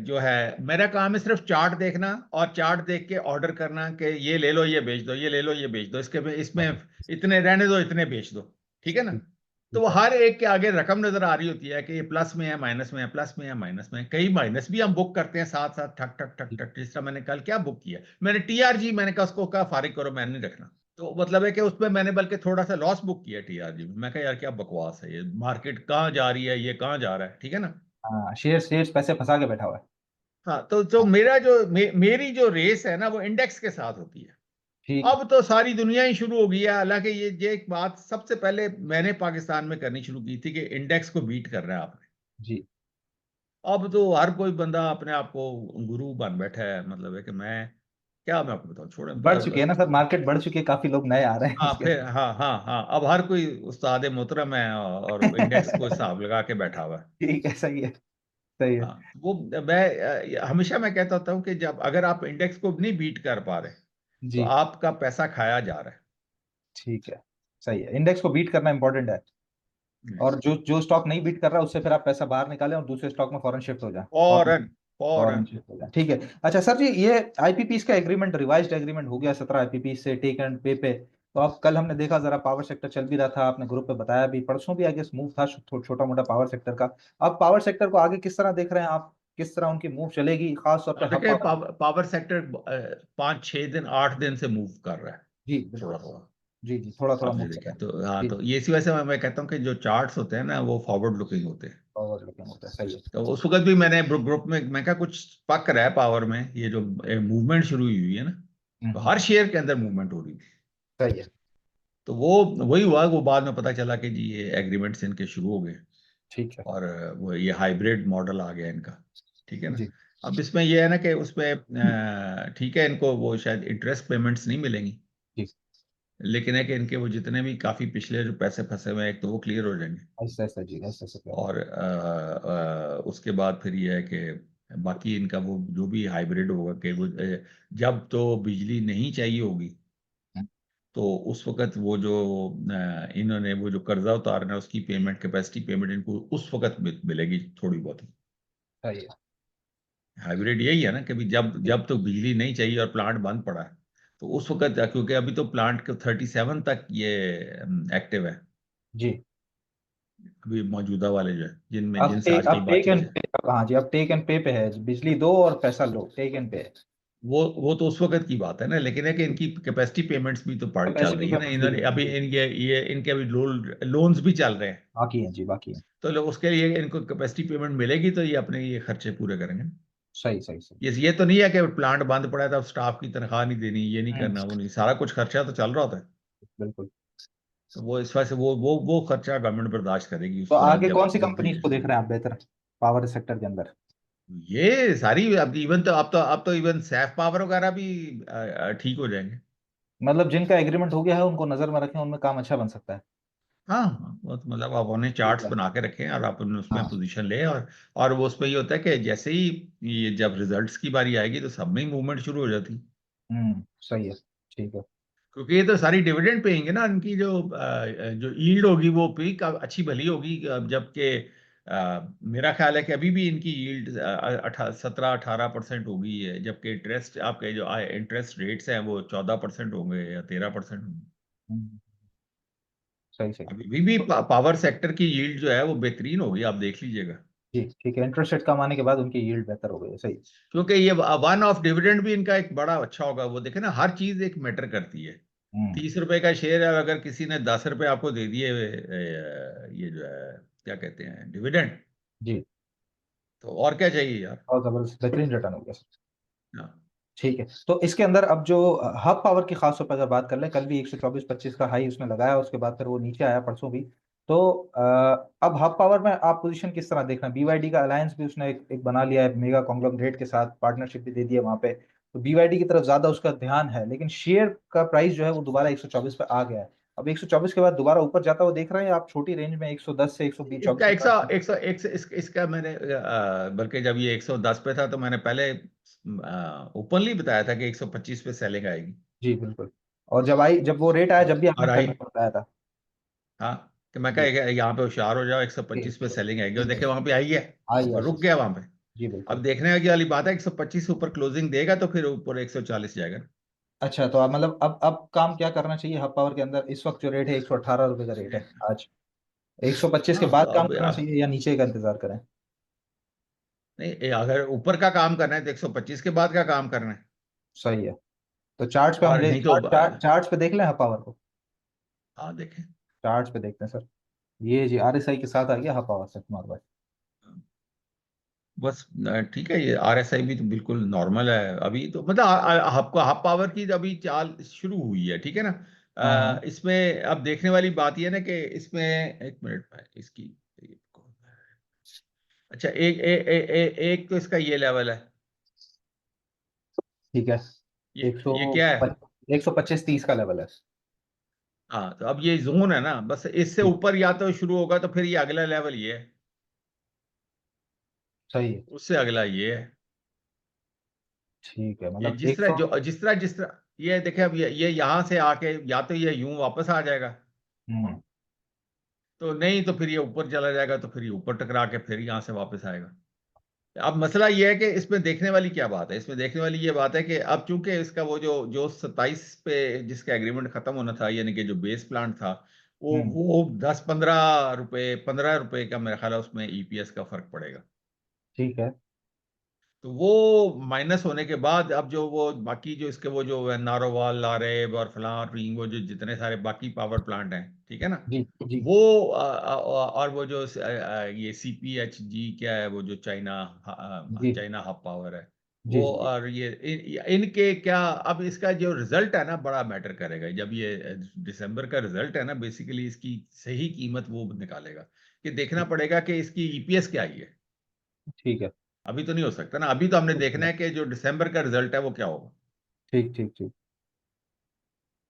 जो है मेरा काम है सिर्फ चार्ट देखना और चार्ट देख के ऑर्डर करना कि ये ले लो ये बेच दो, ये ले लो ये बेच दो, इसमें इतने रहने दो इतने बेच दो, ठीक है ना। ठीक, तो वो ठीक है। हर एक के आगे रकम नजर आ रही होती है कि ये प्लस में है माइनस में है, प्लस में है माइनस में है। कई माइनस भी हम बुक करते हैं साथ साथ, ठक ठक ठक ठीक। ठक। जिस तरह मैंने कल क्या बुक किया, मैंने टीआरजी, मैंने कहा उसको कहा फारिग करो, मैंने नहीं रखना। तो मतलब है कि उसमें मैंने बल्कि थोड़ा सा लॉस बुक किया टीआरजी में। मैं कहा यार क्या बकवास है ये, मार्केट कहाँ जा रही है, ये कहाँ जा रहा है, ठीक है ना। हाँ, शेयर पैसे फंसा के बैठा हुआ है। हाँ, तो हाँ, मेरी जो रेस है ना वो इंडेक्स के साथ होती है। ठीक है। अब तो सारी दुनिया ही शुरू हो गई है, हालांकि ये एक बात सबसे पहले मैंने पाकिस्तान में करनी शुरू की थी कि इंडेक्स को बीट करना है आपने। जी। अब तो हर कोई बंदा अपने आप को गुरु बन बैठा है, मतलब है कि मैं आपको बताऊं, छोड़े बढ़ चुकी है ना सर, मार्केट बढ़ चुकी है, काफी लोग नए आ रहे हैं हाँ उसके फिर अंदर। हाँ हाँ हाँ, अब हर कोई उस्ताद मोहतरम है और इंडेक्स को हिसाब लगा के बैठा हुआ है। ठीक है, सही है, सही है। हाँ, वो हमेशा मैं कहता होता हूँ कि जब अगर आप इंडेक्स को नहीं बीट कर पा रहे तो जी, आपका पैसा खाया जा रहा ठीक है, सही है। इंडेक्स को बीट करना इंपॉर्टेंट है। है। और जो जो स्टॉक नहीं बीट कर रहा, उससे फिर आप पैसा बाहर निकालें और दूसरे स्टॉक में फॉरेन शिफ्ट हो जाए। फौरन फॉरेन फौरन। शिफ्ट हो जाए, ठीक है। अच्छा सर जी, ये आईपीपीस का एग्रीमेंट, रिवाइज्ड एग्रीमेंट हो गया 17 आईपीपीस से टेक एंड पे पे। तो अब कल हमने देखा, जरा पावर सेक्टर चल भी रहा था, आपने ग्रुप पे बताया भी, परसों भी आगे मूव था छोटा मोटा पावर सेक्टर का। अब पावर सेक्टर को आगे किस तरह देख रहे हैं आप? किस तरह उनकी मूव चलेगी, खास तौर पे हब देखिए पावर? पावर सेक्टर 5-6 दिन 8 दिन से मूव कर रहा है, जी थोड़ा बिल्कुल। थोड़ा। जी जी, थोड़ा थोड़ा आपने मूव कर देखा रहा है। तो हाँ, जी, तो ये इसी वजह से मैं कहता हूँ कि जो चार्ट्स होते हैं ना वो फॉरवर्ड लुकिंग होते हैं। पावर लुकिंग होता है, सही है। तो उस वक्त भी मैंने ग्रुप में मैं कहा कुछ पक रहा है पावर में, ये जो मूवमेंट शुरू हुई है ना, तो हर हम्म। शेयर के अंदर मूवमेंट हो रही थी। सही है। तो वो वही हुआ, वो बाद में पता चला कि जी ये एग्रीमेंट्स इनके शुरू हो गए ठीक है। और वो ये हाइब्रिड मॉडल आ गया इनका, ठीक है ना। जी अब इसमें ये है ना कि उसमें ठीक है, इनको वो शायद इंटरेस्ट पेमेंट्स नहीं मिलेंगी, जी। लेकिन है कि इनके वो जितने भी काफी पिछले जो पैसे फंसे हुए हैं एक तो वो क्लियर हो जाएंगे। ऐसा ऐसा जी, ऐसा ऐसा क्या और उसके बाद फिर ये है कि बाकी इनका वो जो भी हाइब्रिड होगा कि वो जब तो बिजली नहीं चाहिए होगी है। तो उस वक्त वो जो इन्होंने वो जो कर्जा उतारना है उसकी पेमेंट, कैपेसिटी पेमेंट इनको उस वक्त मिलेगी थोड़ी बहुत। सही है। हाइब्रिड यही है ना कि जब जब तो बिजली नहीं चाहिए और प्लांट बंद पड़ा है, तो उस वक्त, क्योंकि अभी तो प्लांट के 37 तक ये एक्टिव है, जी। अभी मौजूदा वाले जो है जिनमें अब जिनसे टेक आजकल अब टेक बातचीत एंड है, पे, हाँ जी, अब टेक एंड पे पे है, बिजली दो और पैसा लो, टेक एंड पे है। वो तो उस वक्त की बात है ना, लेकिन है कि इनकी कैपेसिटी पेमेंट्स भी तो पड़ चल कैपेसिटी रही है ना, पेमेंट्स भी इन्होंने होती है अभी जी। इनके अभी लोन्स भी चल रहे हैं, बाकी है जी, बाकी है। तो उसके लिए इनको कैपेसिटी पेमेंट मिलेगी तो ये अपने ये खर्चे पूरे करेंगे। सही सही सही। ये तो नहीं है कि प्लांट बंद पड़ा है तो अब स्टाफ की तनख्वाह नहीं देनी, ये नहीं हम्म। करना, वो नहीं, सारा कुछ खर्चा तो चल रहा होता है। बिल्कुल। तो वो इस वजह से वो खर्चा गवर्नमेंट बर्दाश्त करेगी तो उस दौरान, आगे जब कौन सी जब भी। कंपनीज को देख रहे हैं आप बेहतर पावर सेक्टर के अंदर? ये सारी अब इवन तो अब तो इवन सैफ पावर वगैरह भी ठीक हो जाएंगे। मतलब जिनका एग्रीमेंट हो गया है उनको नजर में रखें, उनमें काम अच्छा बन सकता है। हाँ हाँ, वो तो मतलब आप उन्हें ठीक चार्ट्स है। बना के रखें और आप उसमें हाँ। पोजीशन लें, और वो उसमें ये होता है कि जैसे ही ये जब रिजल्ट्स की बारी आएगी तो सब में ही मूवमेंट शुरू हो जाती है, सही है। ठीक है। क्योंकि ये तो सारी डिविडेंड पेइंगे ना, इनकी जो यील्ड होगी वो भी अच्छी भली होगी, जबकि मेरा ख्याल है कि अभी भी इनकी यील्ड 17-18% होगी है, जबकि इंटरेस्ट आपके जो इंटरेस्ट रेट्स हैं वो 14% होंगे या 13% होंगे। हम्म, सही सही। अभी भी पावर सेक्टर की यील्ड जो है वो बेहतरीन होगी, आप देख लीजिएगा, जी ठीक है, इंटरेस्ट रेट कम आने के बाद उनकी यील्ड बेहतर हो गई है, सही। क्योंकि ये वन ऑफ डिविडेंड भी इनका एक बड़ा अच्छा होगा। वो देखे ना, हर चीज एक मैटर करती है। हम्म। 30 रुपए का शेयर है, अगर किसी ने 10 रुपए आपको दे दिए ये जो है क्या कहते हैं डिविडेंड, जी। तो और क्या चाहिए यार। और जबरदस्त बेहतरीन रिटर्न हो गया सर। हाँ। ठीक है, तो इसके अंदर अब जो हब पावर की खास तौर पर अगर बात कर लें, कल भी 124-25 का हाई उसने लगाया, उसके बाद फिर वो नीचे आया परसों भी। तो अब हब पावर में आप पोजीशन किस तरह देख रहे हैं? बीवाईडी का अलायंस भी उसने एक बना लिया है, मेगा कॉन्ग्लोमरेट के साथ पार्टनरशिप भी दे दी है वहां पे। तो बीवाईडी की तरफ ज्यादा उसका ध्यान है, लेकिन शेयर का प्राइस जो है वो दोबारा 124 पे आ गया है। अब 124 के बाद दोबारा ऊपर जाता हुआ देख रहे हैं आप छोटी रेंज में 110 से 120 24 इसका के एक सौ पास? एक सौ एक सौ इसका मैंने बल्कि जब ये 110 पे था तो मैंने पहले ओपनली बताया था कि 125 पे सेलिंग आएगी। जी बिल्कुल। और जब वो रेट आया, जब भी आपने और आई, सेगमेंट बताया था। हाँ, कि मैं जी। कहा यहाँ पे होशियार हो जाओ, 125 पे सेलिंग आएगी, और देखे वहां पे आई है, आई है। रुक गया वहां पे। जी बिल्कुल। अब देखने की वाली बात है, 125 से ऊपर क्लोजिंग देगा तो फिर ऊपर 140 जाएगा। अच्छा, तो आप मतलब अब काम क्या करना चाहिए हब पावर के अंदर? इस वक्त जो रेट है 118 रुपए का रेट है आज। 125 के हाँ, तो बाद काम अब करना चाहिए या नीचे का इंतजार करें? नहीं, अगर ऊपर का काम करना है तो 125 के बाद का काम करना है, सही है। तो चार्ट्स पे हम और ले नहीं तो चार्ट्स पे देख लें हब पावर को। हाँ देखें। चार्ट्स पे देखते हैं सर। ये जी आरएसआई के साथ आ गया हब पावर से हमारे पास। बस ठीक है, ये आरएसआई भी तो बिल्कुल नॉर्मल है अभी, तो मतलब आपको हाफ पावर की अभी चाल शुरू हुई है, ठीक है ना। हाँ हाँ। इसमें अब देखने वाली बात ये है ना कि इसमें, एक मिनट में इसकी, अच्छा, एक तो इसका ये लेवल है, ठीक है। ये एक सौ ये क्या है। 125-30 का लेवल है। हाँ, तो अब ये जोन है ना, बस इससे जी। ऊपर या तो शुरू होगा तो फिर ये अगला लेवल ये है, सही है। उससे अगला ये है। ठीक है, ये मतलब जिस एक तरह सौ जो जिस तरह ये देखे, अब ये यहाँ से आके या तो ये यूं वापस आ जाएगा, हम्म। तो नहीं तो फिर ये ऊपर चला जाएगा, तो फिर ये ऊपर टकरा के फिर यहाँ से वापस आएगा। अब मसला ये है कि इसमें देखने वाली क्या बात है, इसमें देखने वाली ये बात है कि अब चूंकि इसका वो जो जो 27 पे जिसका एग्रीमेंट खत्म होना था, यानी कि जो बेस प्लांट था, हम्म। वो 10-15 रुपए, 15 रुपए का मेरा ख्याल है उसमें ईपीएस का फर्क पड़ेगा। ठीक है। तो वो माइनस होने के बाद अब जो वो बाकी जो इसके वो जो नारोवाल, लारेब और फलां टीम, वो जो जितने सारे बाकी पावर प्लांट हैं, ठीक है ना, जी जी वो और वो जो ये सीपीएचजी क्या है, वो जो जी चाइना हब पावर है, जी वो, जी। और ये इनके क्या, अब इसका जो रिजल्ट है ना बड़ा मैटर करेगा, जब ये दिसंबर का रिजल्ट है ना, बेसिकली इसकी सही कीमत वो निकालेगा, कि देखना पड़ेगा कि इसकी ईपीएस क्या आई है। ठीक है। अभी तो नहीं हो सकता ना, अभी तो हमने ठीक देखना है कि जो दिसंबर का रिजल्ट है वो क्या होगा। ठीक ठीक ठीक।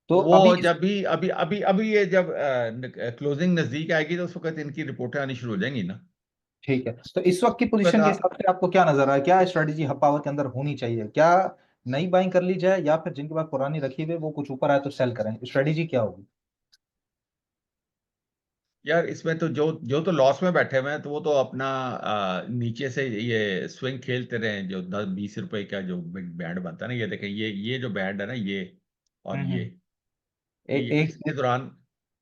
तो तो अभी वो जब भी अभी अभी अभी ये जब क्लोजिंग नजदीक आएगी तो उस वक्त इनकी रिपोर्टें आनी शुरू हो जाएंगी ना। ठीक है, तो इस वक्त की उस वक्त पोजीशन के हिसाब से आपको क्या नजर आया, क्या स्ट्रेटेजी हब पावर के अंदर होनी चाहिए? क्या नई बाइंग कर ली जाए, या फिर जिनके पास पुरानी रखी हुई है वो कुछ ऊपर आए तो सेल करें? स्ट्रेटेजी क्या होगी? यार इसमें तो जो जो तो लॉस में बैठे हुए हैं तो वो तो अपना नीचे से ये स्विंग खेलते रहे, जो 10-20 रुपए का जो बैंड बनता है ना, ये देखें, ये जो बैंड है ना, ये और हम्म ये हम्म। एक एक इसके दौरान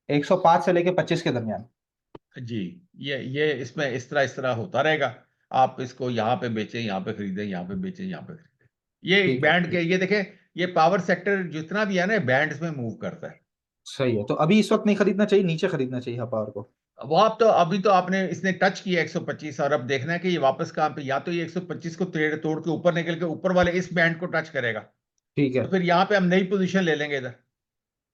105 से लेके 25 के दरमियान। जी, ये इसमें इस तरह होता रहेगा। आप इसको यहाँ पे बेचें, यहाँ पे खरीदें, यहाँ पे बेचें, यहाँ पे खरीदें, ये ठीक है बैंड ठीक। के, ये देखें, ये पावर सेक्टर जितना भी है ना, बैंड्स में मूव करता है। सही है, तो अभी इस वक्त नहीं खरीदना चाहिए, नीचे खरीदना चाहिए पावर को। वो आप तो अभी तो आपने इसने टच किया 125, और अब देखना है कि ये वापस कहाँ पे, या तो ये 125 को तोड़ तोड़ के ऊपर निकल के ऊपर वाले इस बैंड को टच करेगा, ठीक है। तो फिर यहाँ पे हम नई पोजीशन ले लेंगे इधर।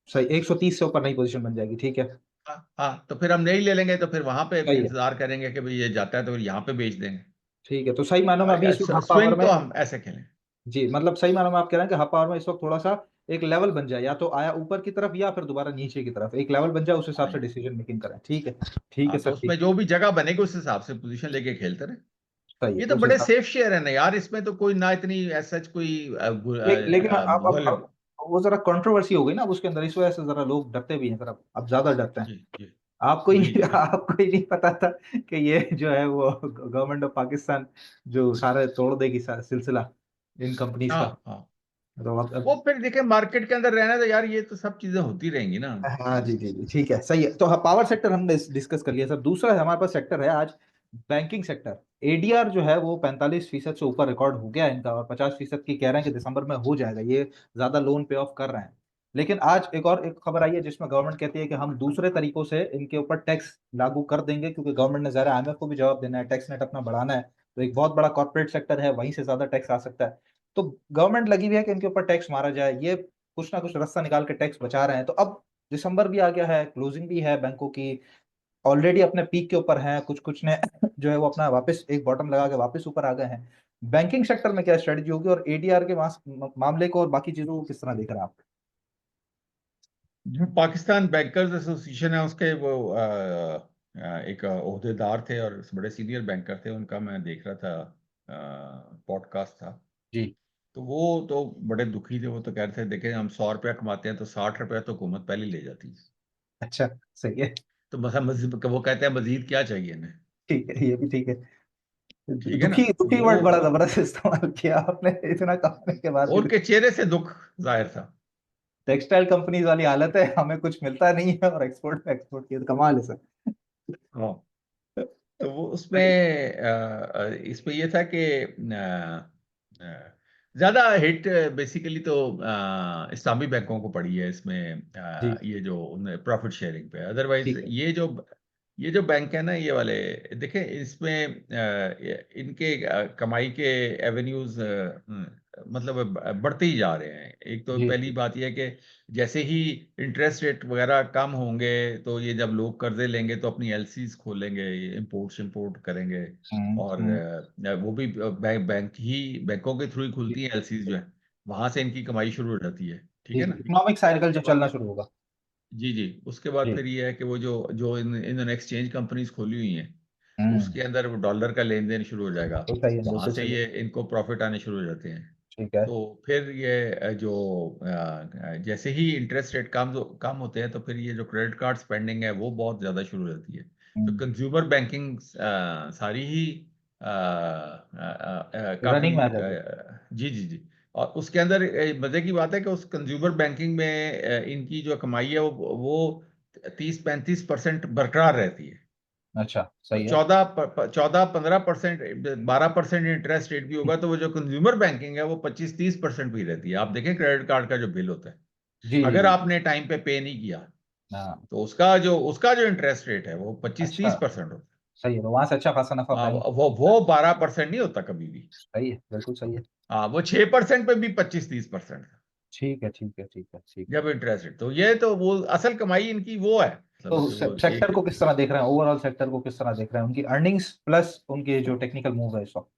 सही, 130 से ऊपर नई पोजीशन बन जाएगी, ठीक है। हाँ हाँ, तो फिर हम नई ले लेंगे, तो फिर वहां पे सही है। इंतजार करेंगे कि भाई ये जाता है तो फिर यहाँ पे बेच देंगे। ठीक है, तो सही मानों में अभी इस वक्त हाफ पावर स्विंग में। तो हम ऐसे खेलें। जी, मतलब सही मानों में आप कह रहे हैं कि हाफ पावर में इस वक्त थोड़ा सा एक लेवल बन जाए, या तो आया ऊपर की तरफ या फिर दोबारा नीचे की तरफ, एक लेवल बन जाए, उस हिसाब हाँ से जी। डिसीजन मेकिंग करें। ठीक है। ठीक है हाँ, तो सर, उसमें ठीक। जो भी जगह बनेगी उस हिसाब से पोजीशन लेके खेलते रहे। सही है, ये तो उस बड़े हिसाब। सेफ शेयर है ना यार, इसमें तो कोई ना इतनी सच कोई लेकिन अब भूल। वो जरा कंट्रोवर्सी हो गई ना अब उसके अंदर, इस वजह से जरा लोग डरते भी हैं सर, अब ज्यादा डरते हैं। जी जी आपको ही जी नहीं जी जी। आपको ही नहीं पता था कि ये जो है वो गवर्नमेंट ऑफ पाकिस्तान जो सारे तोड़ देगी सिलसिला इन कंपनीज का। हाँ हाँ, तो वो फिर देखे मार्केट के अंदर रहना, तो यार ये तो सब चीजें होती रहेंगी ना। हाँ जी जी जी, ठीक है, सही है। तो हाँ, पावर सेक्टर हमने डिस्कस कर लिया सर। दूसरा है हमारे पास सेक्टर है आज, बैंकिंग सेक्टर। एडीआर जो है वो 45% से ऊपर रिकॉर्ड हो गया है इनका, और 50% की कह रहे हैं कि दिसंबर में हो जाएगा, ये ज्यादा लोन पे ऑफ कर रहे हैं। लेकिन आज एक खबर आई है जिसमें गवर्नमेंट कहती है कि हम दूसरे तरीकों से इनके ऊपर टैक्स लागू कर देंगे, क्योंकि गवर्नमेंट ने ज़रा आईएमएफ को भी जवाब देना है, टैक्स नेट अपना बढ़ाना है। तो एक बहुत बड़ा कॉर्पोरेट सेक्टर है, वहीं से ज्यादा टैक्स आ सकता है। तो गवर्नमेंट लगी हुई है कि इनके ऊपर टैक्स मारा जाए, ये कुछ ना कुछ रास्ता निकाल के टैक्स बचा रहे हैं। तो अब दिसंबर भी आ गया है, क्लोजिंग भी है बैंकों की, ऑलरेडी अपने पीक के ऊपर हैं, कुछ कुछ ने जो है वो अपना वापस एक बॉटम लगा के वापस ऊपर आ गए हैं। बैंकिंग सेक्टर में क्या स्ट्रेटजी होगी, और एडीआर के मामले को और बाकी चीजों को किस तरह देख रहे हैं आप? जो पाकिस्तान बैंकर्स एसोसिएशन है उसके वो एक ओहदेदार थे और बड़े सीनियर बैंकर थे, उनका मैं देख रहा था, पॉडकास्ट था। जी। तो वो तो बड़े दुखी थे, वो तो कह रहे थे, देखें हम 100 रुपया कमाते हैं तो 60 रुपया तो हुकूमत पहले ही ले जाती है। अच्छा, सही है। तो बस हम वो कहते हैं मजीद क्या चाहिए इन्हें। ठीक है, ये भी ठीक है। ठीक है ना, दुखी तो दुखी वो वर्ड बड़ा जबरदस्त इस्तेमाल किया आपने, इतना कमाने के बाद भी। उनके चेहरे से दुख जाहिर था। टेक्सटाइल कंपनीज वाली हालत है, हमें कुछ मिलता नहीं है और एक्सपोर्ट पे एक्सपोर्ट किया, तो कमाल है सर। हाँ, तो वो उसमें सही। इसमें ये था कि ज्यादा हिट बेसिकली तो इस्लामी बैंकों को पड़ी है इसमें, जी ये जो प्रॉफिट शेयरिंग पे। अदरवाइज ठीक है। ये जो बैंक है ना, ये वाले, देखें इसमें इनके कमाई के एवेन्यूज मतलब बढ़ते ही जा रहे हैं। एक तो जी पहली जी। बात यह है कि जैसे ही इंटरेस्ट रेट वगैरह कम होंगे, तो ये जब लोग कर्जे लेंगे तो अपनी एलसीज खोलेंगे, इंपोर्ट इंपोर्ट करेंगे। और हम्म। वो भी बैंकों के थ्रू ही खुलती हैं एलसीज जो है, वहां से इनकी कमाई शुरू हो जाती है। ठीक जी, है ना। इकोनॉमिक साइकिल जो चलना शुरू होगा। जी जी, उसके बाद जी। फिर ये है कि वो जो जो इन्होंने एक्सचेंज कंपनीज खोली हुई हैं, हम्म। उसके अंदर वो डॉलर का लेन देन शुरू हो जाएगा, बिल्कुल सही है, वहां बिल्कुल से सही है। ये इनको प्रॉफिट आने शुरू हो जाते हैं। ठीक है। तो फिर ये जैसे ही इंटरेस्ट रेट कम कम होते हैं, तो फिर ये जो क्रेडिट कार्ड स्पेंडिंग है वो बहुत ज़्यादा शुरू हो जाती है। तो कंज्यूमर बैंकिंग सारी ही काफ़ी, रनिंग में आ जाती है। जी जी जी। और उसके अंदर मज़े की बात है कि उस कंज्यूमर बैंकिंग में इनकी जो कमाई है वो 30-35% बरकरार रहती है। अच्छा, तो सही है। 14-15%, 12% इंटरेस्ट रेट भी होगा, तो वो जो कंज्यूमर बैंकिंग है वो 25-30% भी रहती है। आप देखें क्रेडिट कार्ड का जो बिल होता है, जी जी अगर जी। आपने टाइम पे पे नहीं किया, हाँ। तो उसका जो इंटरेस्ट रेट है वो पच्चीस अच्छा, तीस परसेंट होता सही है, तो वहां से अच्छा खासा नफा है। पाएंगे। वो 12% नहीं होता कभी भी। सही है, बिल्कुल सही है। हाँ, वो 6% पे भी 25-30% था ठीक है, ठीक है, ठीक है, ठीक है। जब इंटरेस्ट रेट। तो ये तो वो असल कमाई इनकी वो है, मतलब तो कि वो सेक्टर एक। को किस तरह देख रहे हैं, ओवरऑल सेक्टर को किस तरह देख रहे हैं, उनकी अर्निंग्स प्लस उनके जो टेक्निकल मूव है इस वक्त,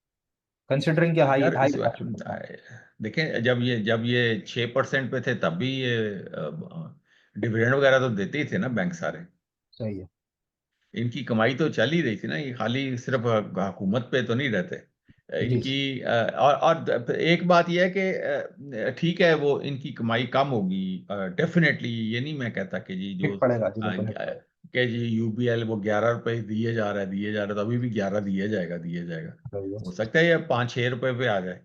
कंसिडरिंग के हाई यार हाई इस देखें, जब ये 6% पे थे तब भी ये डिविडेंड वगैरह तो देते ही थे ना बैंक सारे। सही है। इनकी कमाई तो चल ही रही थी ना, ये खाली सिर्फ हुकूमत पे तो नहीं रहते। जी। इनकी और एक बात यह है कि ठीक है, वो इनकी कमाई कम होगी डेफिनेटली, ये नहीं मैं कहता कि जी जो हिट पड़ेगा जी, बिल्कुल हिट पड़ेगा। कि जी यूबीएल वो 11 रुपए दिए जा रहा है, तो अभी भी 11 दिया जाएगा। सही है। हो सकता है ये 5-6 रुपए पे आ जाए।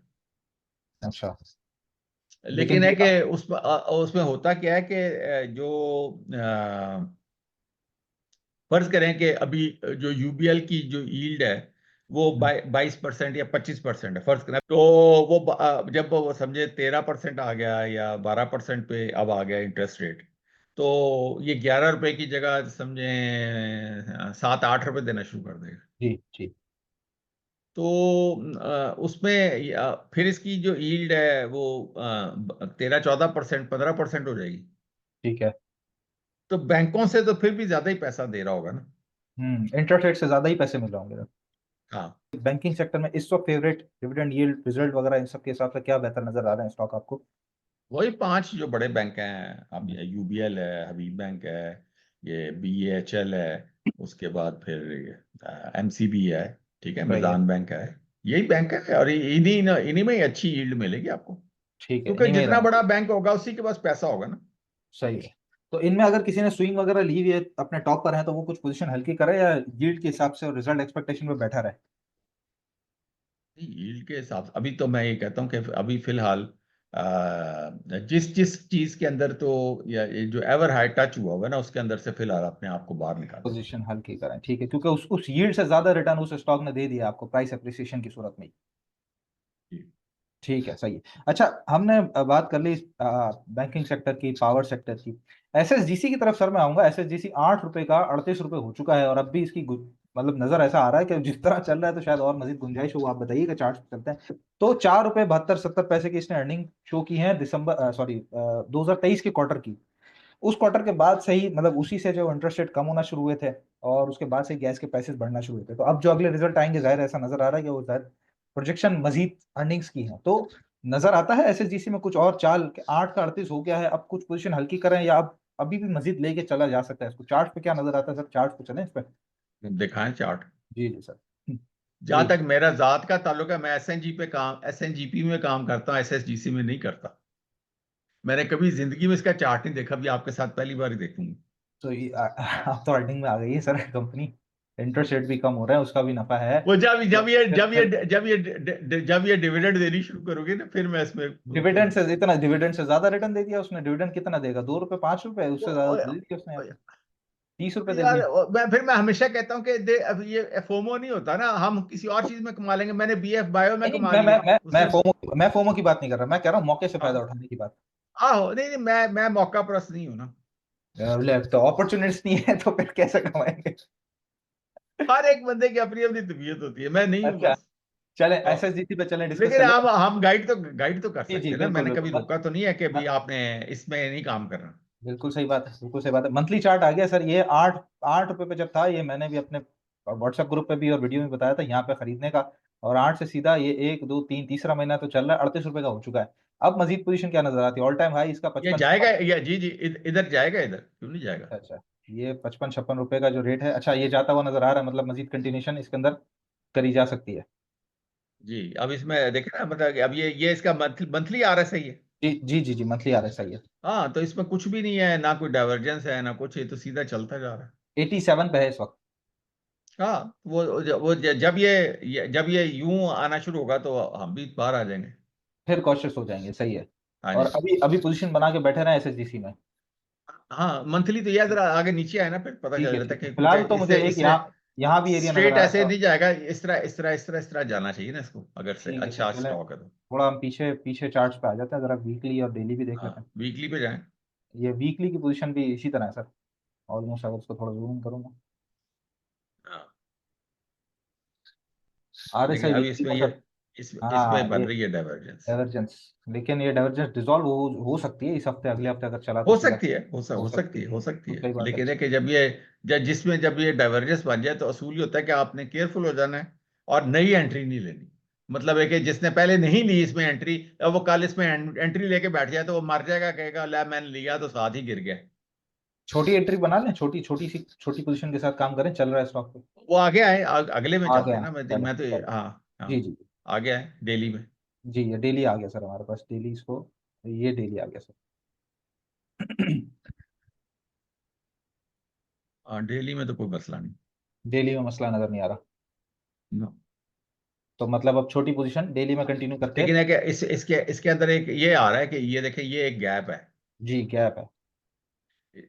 अच्छा, लेकिन लेकिन है कि उसमें होता क्या है कि जो फर्ज करें कि अभी जो यूबीएल की जो यील्ड है वो 22% या 25% है, फर्ज करें, तो वो जब वो समझे 13% आ गया या 12% पे अब आ गया इंटरेस्ट रेट, तो ये 11 रुपए की जगह समझे 7-8 रुपए देना शुरू कर देगा। जी जी। तो उसमें फिर इसकी जो यील्ड है वो 13-14%, 15% हो जाएगी। ठीक है। तो बैंकों से तो फिर भी ज्यादा ही पैसा दे रहा होगा ना। इंटरेस्ट रेट से ज्यादा ही पैसे मिल रहे होंगे। हाँ, बैंकिंग सेक्टर में इस वक्त फेवरेट डिविडेंड यील्ड, रिजल्ट वगैरह इन सब के हिसाब से क्या बेहतर नजर आ रहे हैं स्टॉक आपको? वही 5 जो बड़े बैंक हैं, अब ये यूबीएल है, हबीब बैंक है, ये बीएचएल है, उसके बाद फिर एमसीबी है, ठीक है, सही है। मिजान बैंक है। यही बैंक है, और इन्हीं इन्हीं में ही अच्छी यील्ड मिलेगी आपको, ठीक है, क्योंकि इन्हीं में ही जितना रहना बड़ा चाहिए। बैंक होगा उसी के पास पैसा होगा ना। सही है। तो इनमें अगर किसी ने स्विंग वगैरह ली हुई है, अपने टॉप पर है, तो वो कुछ पोजीशन हल्की करे या यील्ड के हिसाब से और रिजल्ट एक्सपेक्टेशन पे बैठा रहे? यील्ड के हिसाब से अभी तो मैं ये कहता हूँ कि अभी फिलहाल जिस जिस चीज के अंदर तो ये जो एवर हाई टच हुआ हुआ है ना, उसके अंदर से फिलहाल अपने आप को बाहर निकालें। पोजीशन हल्की करें, ठीक है, क्योंकि उस यील्ड से ज्यादा रिटर्न उस स्टॉक ने दे दिया आपको प्राइस एप्रिसिएशन की सूरत में। जी। ठीक है, सही है। अच्छा, हमने बात कर ली बैंकिंग सेक्टर की, पावर सेक्टर की। एसएसजीसी की तरफ सर मैं आऊंगा। एसएसजीसी 8 रुपए का 38 रुपए हो चुका है, और अब भी इसकी मतलब नजर ऐसा आ रहा है कि जिस तरह चल रहा है तो शायद और मजीद गुंजाइश हो। आप बताइएगा, चार्ट चलते हैं तो 4 रुपए 72-70 पैसे की इसने अर्निंग शो की है दिसंबर, सॉरी, 2023 के क्वार्टर की। उस क्वार्टर के बाद से ही, मतलब उसी से जो इंटरेस्ट रेट कम होना शुरू हुए थे, और उसके बाद से गैस के प्राइसेस बढ़ना शुरू हुए थे, तो अब जो अगले रिजल्ट आएंगे, जाहिर है ऐसा नजर आ रहा है कि वो शायद प्रोजेक्शन मजीद अर्निंग्स की है। तो नजर आता है एसएसजीसी में कुछ और चाल कि 8 का 38 हो गया है, अब कुछ पोजीशन हल्की करें, या अब अभी भी मजीद लेके चला जा सकता है इसको? चार्ट पे क्या नजर आता है सर? चार्ट पे चलें इस पे? दिखाएं चार्ट। जी जी सर। जहां जी। तक मेरा जात का ताल्लुक है, मैं एसएनजीपी में काम करता हूँ, एसएसजीसी में नहीं करता। मैंने कभी जिंदगी में इसका चार्ट नहीं देखा, भी आपके साथ पहली बार ही देखूंगा। तो ये आप तो अर्निंग में आ गई है सर कंपनी। इंटरेस्ट रेट भी कम हो रहा है, उसका भी नफा है। वो जब जब ये फिर जब ये जब ये जब ये डिविडेंड देनी शुरू करोगे ना, फिर मैं इसमें डिविडेंड से, इतना डिविडेंड से ज्यादा रिटर्न दे दिया उसने। डिविडेंड कितना देगा? 2 रुपए 5 रुपए, उससे ज्यादा वो- दे दिया उसने यहाँ पे। वो- 30 रुपए दे यार दिए। मैं हमेशा कहता हूँ कि अब ये फोमो नहीं होता ना, हम किसी और चीज में कमा लेंगे। मैंने बीएफ बायो में नहीं, कमा लिया उसमें। मैं फोमो की बात नहीं कर रहा, मैं कह रहा हूँ मौके से फायदा हाँ, उठाने की बात। आहो, नहीं नहीं, मैं मौका परस्त नहीं हूं ना। तो अपॉर्चुनिटीज नहीं है तो फिर कैसे कमाएंगे? हर एक बंदे की अपनी अपनी तबीयत होती है, मैं नहीं हूं अच्छा, बस। चले हाँ। एसएसजीसी पे चलें, डिस्कस लेकिन कर हम लें। हम गाइड तो कर जी सकते जी, हैं ना, बिल्कुल मैंने कभी बिल्कुल। रोका तो नहीं है कि हाँ, भाई आपने इसमें नहीं काम करना। बिल्कुल सही बात है, बिल्कुल सही बात है। मंथली चार्ट आ गया सर। ये 8 रुपए पे जब था, ये मैंने भी अपने व्हाट्सएप ग्रुप पे भी और वीडियो में बताया था यहाँ पे खरीदने का। और 8 से सीधा ये 1 2 3 तीसरा महीना तो चल रहा है, 38 रुपए का हो चुका है। अब मजीद पोजीशन क्या नजर आती है? ऑल टाइम हाई इसका ये 55-56। जाएगा, या जी जी, इधर जाएगा, इधर क्यों नहीं जाएगा। अच्छा, ये 55-56 रुपए का जो रेट है, अच्छा, ये जाता हुआ नजर आ रहा है, मतलब मजीद कंटिन्यूशन इसके अंदर करी जा सकती है। जी, अब इसमें देखे ना, मतलब कि अब ये इसका मंथली आ रहा है, सही है। जी जी जी जी, मंथली आ रहा है, सही है। हाँ, तो इसमें कुछ भी नहीं है, ना कोई डाइवर्जेंस है ना कुछ, ये तो सीधा चलता जा रहा है। 87 पे है इस वक्त। हाँ, जब ये यूं आना शुरू होगा तो हम भी बाहर आ जाएंगे। फिर कॉशियस हो जाएंगे, सही है। हाँ और जी। अभी अभी पोजीशन बना के बैठे रहे एसएसजीसी में। हाँ, मंथली तो यार जरा आगे नीचे आए ना, फिर पता ठीक चल है, जाता ठीक है है, कि कुछ फिलहाल तो मुझे इससे एक इससे यहाँ भी एरिया नजर स्ट्रेट आ ऐसे रहा है। नहीं जाएगा, इस तरह जाना चाहिए ना इसको, अगर से ठीक है सर, अच्छा चले स्टॉक है तो। थोड़ा हम पीछे पीछे चार्ट्स पे आ जाते हैं, जरा वीकली और डेली भी देख हाँ, लेते हैं। वीकली पे जाएं। ये वीकली की पोजीशन भी इसी तरह है सर, ऑलमोस्ट। अगर इसको थोड़ा जूम करूंगा, हाँ, आरएसआई लेकिन अभी वीकली इसमें का ये सर। इसमें हाँ, बन ये रही है डाइवर्जेंस। डाइवर्जेंस। लेकिन ये डाइवर्जेंस डिसॉल्व हो सकती है इस हफ्ते, अगले हफ्ते अगर चला तो हो सीधा सकती है, हो हो सकती सकती है, है। हो सकती है, सही बात है। लेकिन है कि जब ये डाइवर्जेंस बन जाए तो असूल ही होता है कि आपने केयरफुल हो जाना है और नई एंट्री नहीं लेनी। मतलब है कि जिसने पहले नहीं ली इसमें एंट्री, अब वो कल इसमें एंट्री लेके बैठ जाए तो वो मर जाएगा, कहेगा ला मैंने लिया तो साथ ही गिर गया। छोटी एंट्री बना लें, छोटी छोटी सी छोटी पोजीशन के साथ काम करें, चल रहा है स्टॉक पे। वो आगे आए, अगले में आ चलते गया, हैं ना, चले मैं तो चले। हाँ जी हाँ, जी आ गया है डेली में। जी, ये डेली आ गया सर हमारे पास, डेली इसको, ये डेली आ गया सर। डेली में तो कोई मसला नहीं। डेली में मसला नजर नहीं आ रहा। No। तो मतलब अब छोटी पोजीशन डेली में कंटिन्यू करके। लेकिन है कि इसके इसके अंदर एक ये आ रहा है कि ये देखें, ये एक गैप है जी गैप है।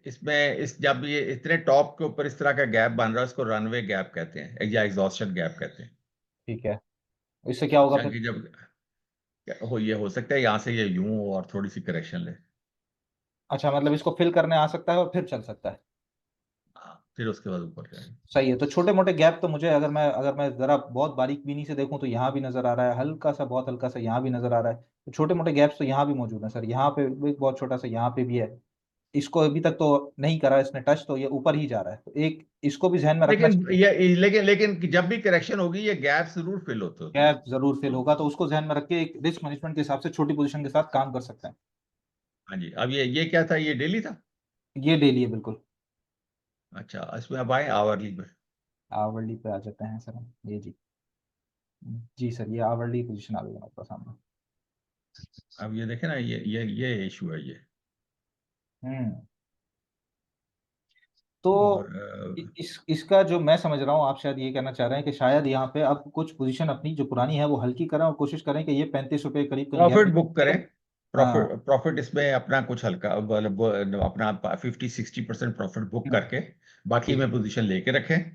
इसमें। इस जब ये इतने टॉप के ऊपर इस तरह का गैप बन रहा है, उसको रनवे गैप कहते हैं या एग्जॉस्शन गैप कहते हैं। ठीक है, इससे क्या होगा फिर? यानी कि जब ये हो सकता है यहाँ से ये यूं हो और थोड़ी सी करेक्शन ले। अच्छा, मतलब इसको फिल करने आ सकता है और फिर चल सकता है। हाँ, फिर उसके बाद ऊपर जाएगा। सही है। तो छोटे मोटे गैप तो मुझे, अगर मैं जरा बहुत बारीक बीनी से देखूं तो यहाँ भी नजर आ रहा है, हल्का सा, बहुत हल्का सा यहाँ भी नजर आ रहा है। तो छोटे मोटे गैप्स तो यहाँ भी मौजूद है सर, यहाँ पे भी बहुत छोटा सा, यहाँ पे भी है। इसको अभी तक तो नहीं करा इसने टच, तो ये ऊपर ही जा रहा है, तो एक इसको भी ध्यान में रखना लेकिन चाहिए। ये लेकिन जब भी करेक्शन होगी ये गैप जरूर फिल होते होते हैं। गैप जरूर फिल होगा, तो उसको ध्यान में रख के एक रिस्क मैनेजमेंट के हिसाब से छोटी पोजीशन के साथ काम कर सकते हैं। हाँ जी। अब ये क्या था, ये डेली था? ये डेली है बिल्कुल। अच्छा, इसमें अब आए आवरली पे। आवरली पे आ जाते हैं सर हम, ये जी। जी सर, ये आवरली पोजीशन आ गई हमारे पास सामने। अब ये देखे ना, ये इशू है ये। हम्म। तो और इसका जो मैं समझ रहा हूँ, आप शायद ये कहना चाह रहे हैं कि शायद यहाँ पे अब कुछ पोजीशन अपनी जो पुरानी है वो हल्की करें और कोशिश करें कि ये 35 रुपए के करीब कहीं गैप प्रॉफिट बुक करें। हाँ। प्रॉफिट इसमें अपना कुछ हल्का, मतलब अपना 50-60% प्रॉफिट बुक हम्म, करके बाकी ठीक में है। पोजीशन लेके रखें।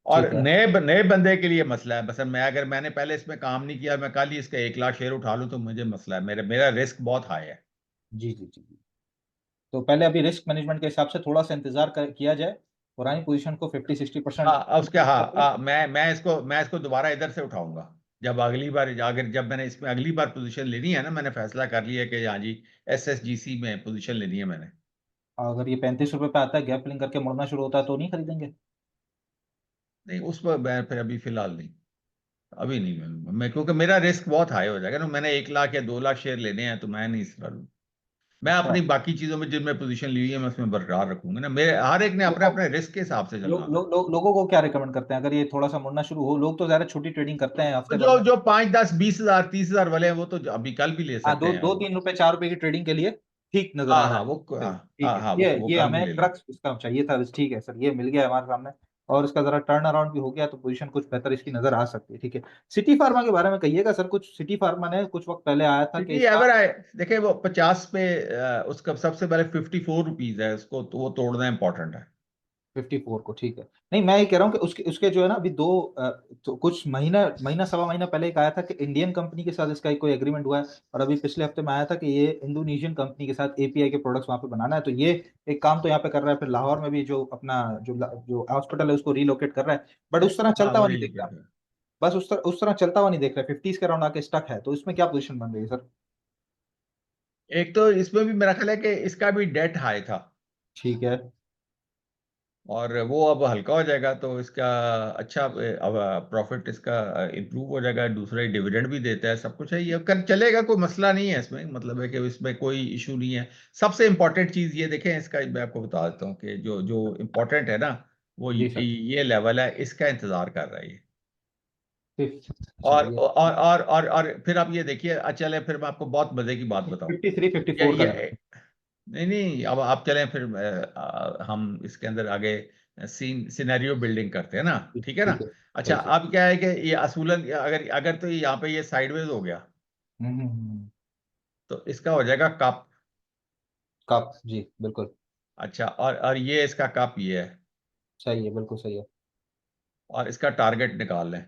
और ठीक है। नए बंदे के लिए मसला है, बस मैंने पहले इसमें काम नहीं किया, मैं कल ही इसका 1 लाख शेयर उठा लूं तो मुझे मसला है, मेरा रिस्क बहुत हाई है। जी जी जी जी। तो पहले अभी रिस्क मैनेजमेंट के हिसाब से थोड़ा सा इंतजार किया जाए, पुरानी पोजीशन को 50-60%। हाँ, उसके हाँ, मैं इसको दोबारा इधर से उठाऊंगा। जब अगली बार, अगर जब मैंने इसमें अगली बार पोजीशन लेनी है ना, मैंने फैसला कर लिया कि हाँ जी, SSGC में पोजीशन लेनी है मैंने। अगर ये 35 रुपए पे आता है, गैप फिलिंग करके मुड़ना शुरू होता है, तो नहीं खरीदेंगे? नहीं, उस पर मैं फिर अभी फिलहाल नहीं, अभी नहीं। मैं क्योंकि मेरा रिस्क बहुत हाई हो जाएगा ना, मैंने 1 लाख या 2 लाख शेयर लेने हैं तो मैं नहीं इस करूँ। मैं अच्छा। अपनी बाकी चीजों में जिनमें पोजीशन ली हुई है मैं उसमें बरकरार रखूंगा ना, मेरे हर एक ने अपने लोग अपने रिस्क के हिसाब से चलना है। लोगों को क्या रिकमेंड करते हैं अगर ये थोड़ा सा मुड़ना शुरू हो? लोग तो ज्यादा छोटी ट्रेडिंग करते हैं, तो हफ्ते भर जो में। जो 5, 10, 20 हजार 30 हजार वाले हैं वो तो अभी कल भी ले हाँ, सकते दो हैं दो वो। 3 रुपए 4 रुपए की ट्रेडिंग के लिए ठीक नजर आ हाँ रहा हाँ, है। वो हाँ। सही, ठीक हाँ है। हाँ, ये वो ये कल भी हमें ले लें। क्रक्स इसका चाहिए था, बस ठीक है सर, ये मिल गया हमारे सामने। और इसका जरा टर्न अराउंड भी हो गया तो पोजीशन कुछ बेहतर इसकी नजर आ सकती है। ठीक है। सिटी फार्मा के बारे में कहिएगा सर कुछ। सिटी फार्मा ने कुछ वक्त पहले आया था कि सिटी इसका एवर आए, देखे वो 50 पे, उसका सबसे पहले 54 रुपीज है, उसको तो वो तोड़ना इंपॉर्टेंट है। 54 को, ठीक है। नहीं, मैं ये कह रहा हूँ कि उसके उसके जो है ना, अभी तो कुछ महीना महीना सवा महीना पहले एक आया था कि इंडियन कंपनी के साथ इसका एक कोई एग्रीमेंट हुआ है। और अभी पिछले हफ्ते में आया था कि ये इंडोनेशियन कंपनी के साथ एपीआई के प्रोडक्ट्स वहां पे बनाना है। तो ये एक काम तो यहाँ पे कर रहा है, फिर लाहौर में भी जो अपना जो हॉस्पिटल है उसको रिलोकेट कर रहा है। बट उस तरह हाँ, चलता वो हुआ नहीं दिख रिलोकेट रहा। है। बस उस तरह चलता हुआ नहीं देख रहा है, 50s के अराउंड आके स्टक है। तो इसमें क्या पोजीशन बन रही है सर? एक तो इसमें भी मेरा ख्याल है कि इसका भी डेट हाई था, ठीक है। और वो अब हल्का हो जाएगा तो इसका अच्छा, अब प्रॉफिट इसका इम्प्रूव हो जाएगा, दूसरा डिविडेंड भी देता है, सब कुछ है, ये कर चलेगा, कोई मसला नहीं है इसमें, मतलब है कि इसमें कोई इशू नहीं है। सबसे इम्पोर्टेंट चीज़ ये देखें इसका, मैं आपको बता देता हूँ कि जो जो इम्पोर्टेंट है ना, वो जी सर। ये लेवल है, इसका इंतजार कर रहा है ये। अच्छा, ये और फिर आप ये देखिए, चले फिर मैं आपको बहुत मजे की बात बताऊं। 53-54 का ये नहीं नहीं, अब आप चलें फिर, हम इसके अंदर आगे सिनेरियो बिल्डिंग करते हैं ना, ठीक है ना? ठीक है। अच्छा, सही सर। अब क्या है कि ये असूलन अगर अगर तो यहाँ पे ये साइडवेज हो गया तो इसका हो जाएगा कप। कप, जी बिल्कुल। अच्छा, और ये इसका कप ये है, सही है, बिल्कुल सही है। और इसका टारगेट निकाल लें,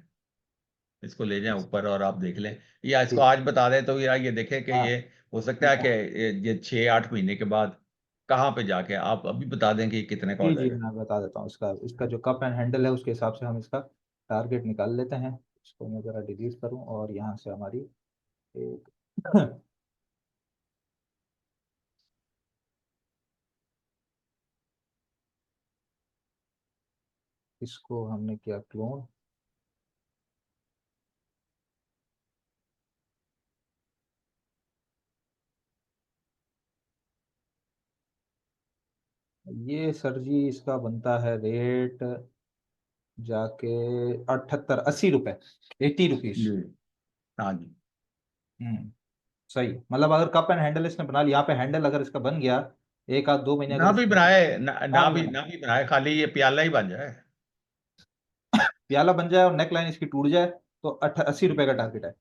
इसको ले जाएं ऊपर और आप देख लें, या इसको ठीक। आज बता दें तो यार ये देखें कि हाँ। ये हो सकता है कि ये 6-8 महीने के बाद कहाँ पे जाके आप अभी बता दें कि ये कितने का हो जी जी, जाएगा। मैं बता देता हूँ। इसका इसका जो कप एंड हैंडल है उसके हिसाब से हम इसका टारगेट निकाल लेते हैं। इसको मैं ज़रा डिलीट करूँ और यहाँ से हमारी एक इसको हमने किया क्लोन। ये सर जी इसका बनता है रेट जाके 78-80 रुपए, 80 रुपीज। जी। हाँ जी। हम्म। सही, मतलब अगर कप एंड हैंडल इसने बना लिया, यहाँ पे हैंडल अगर इसका बन गया 1 आध 2 महीने ना अगर भी उसको बनाए ना भी बनाए, ना भी बनाए, खाली ये प्याला ही बन जाए। प्याला बन जाए और नेक लाइन इसकी टूट जाए, तो 80 रुपए का टारगेट है। हाँ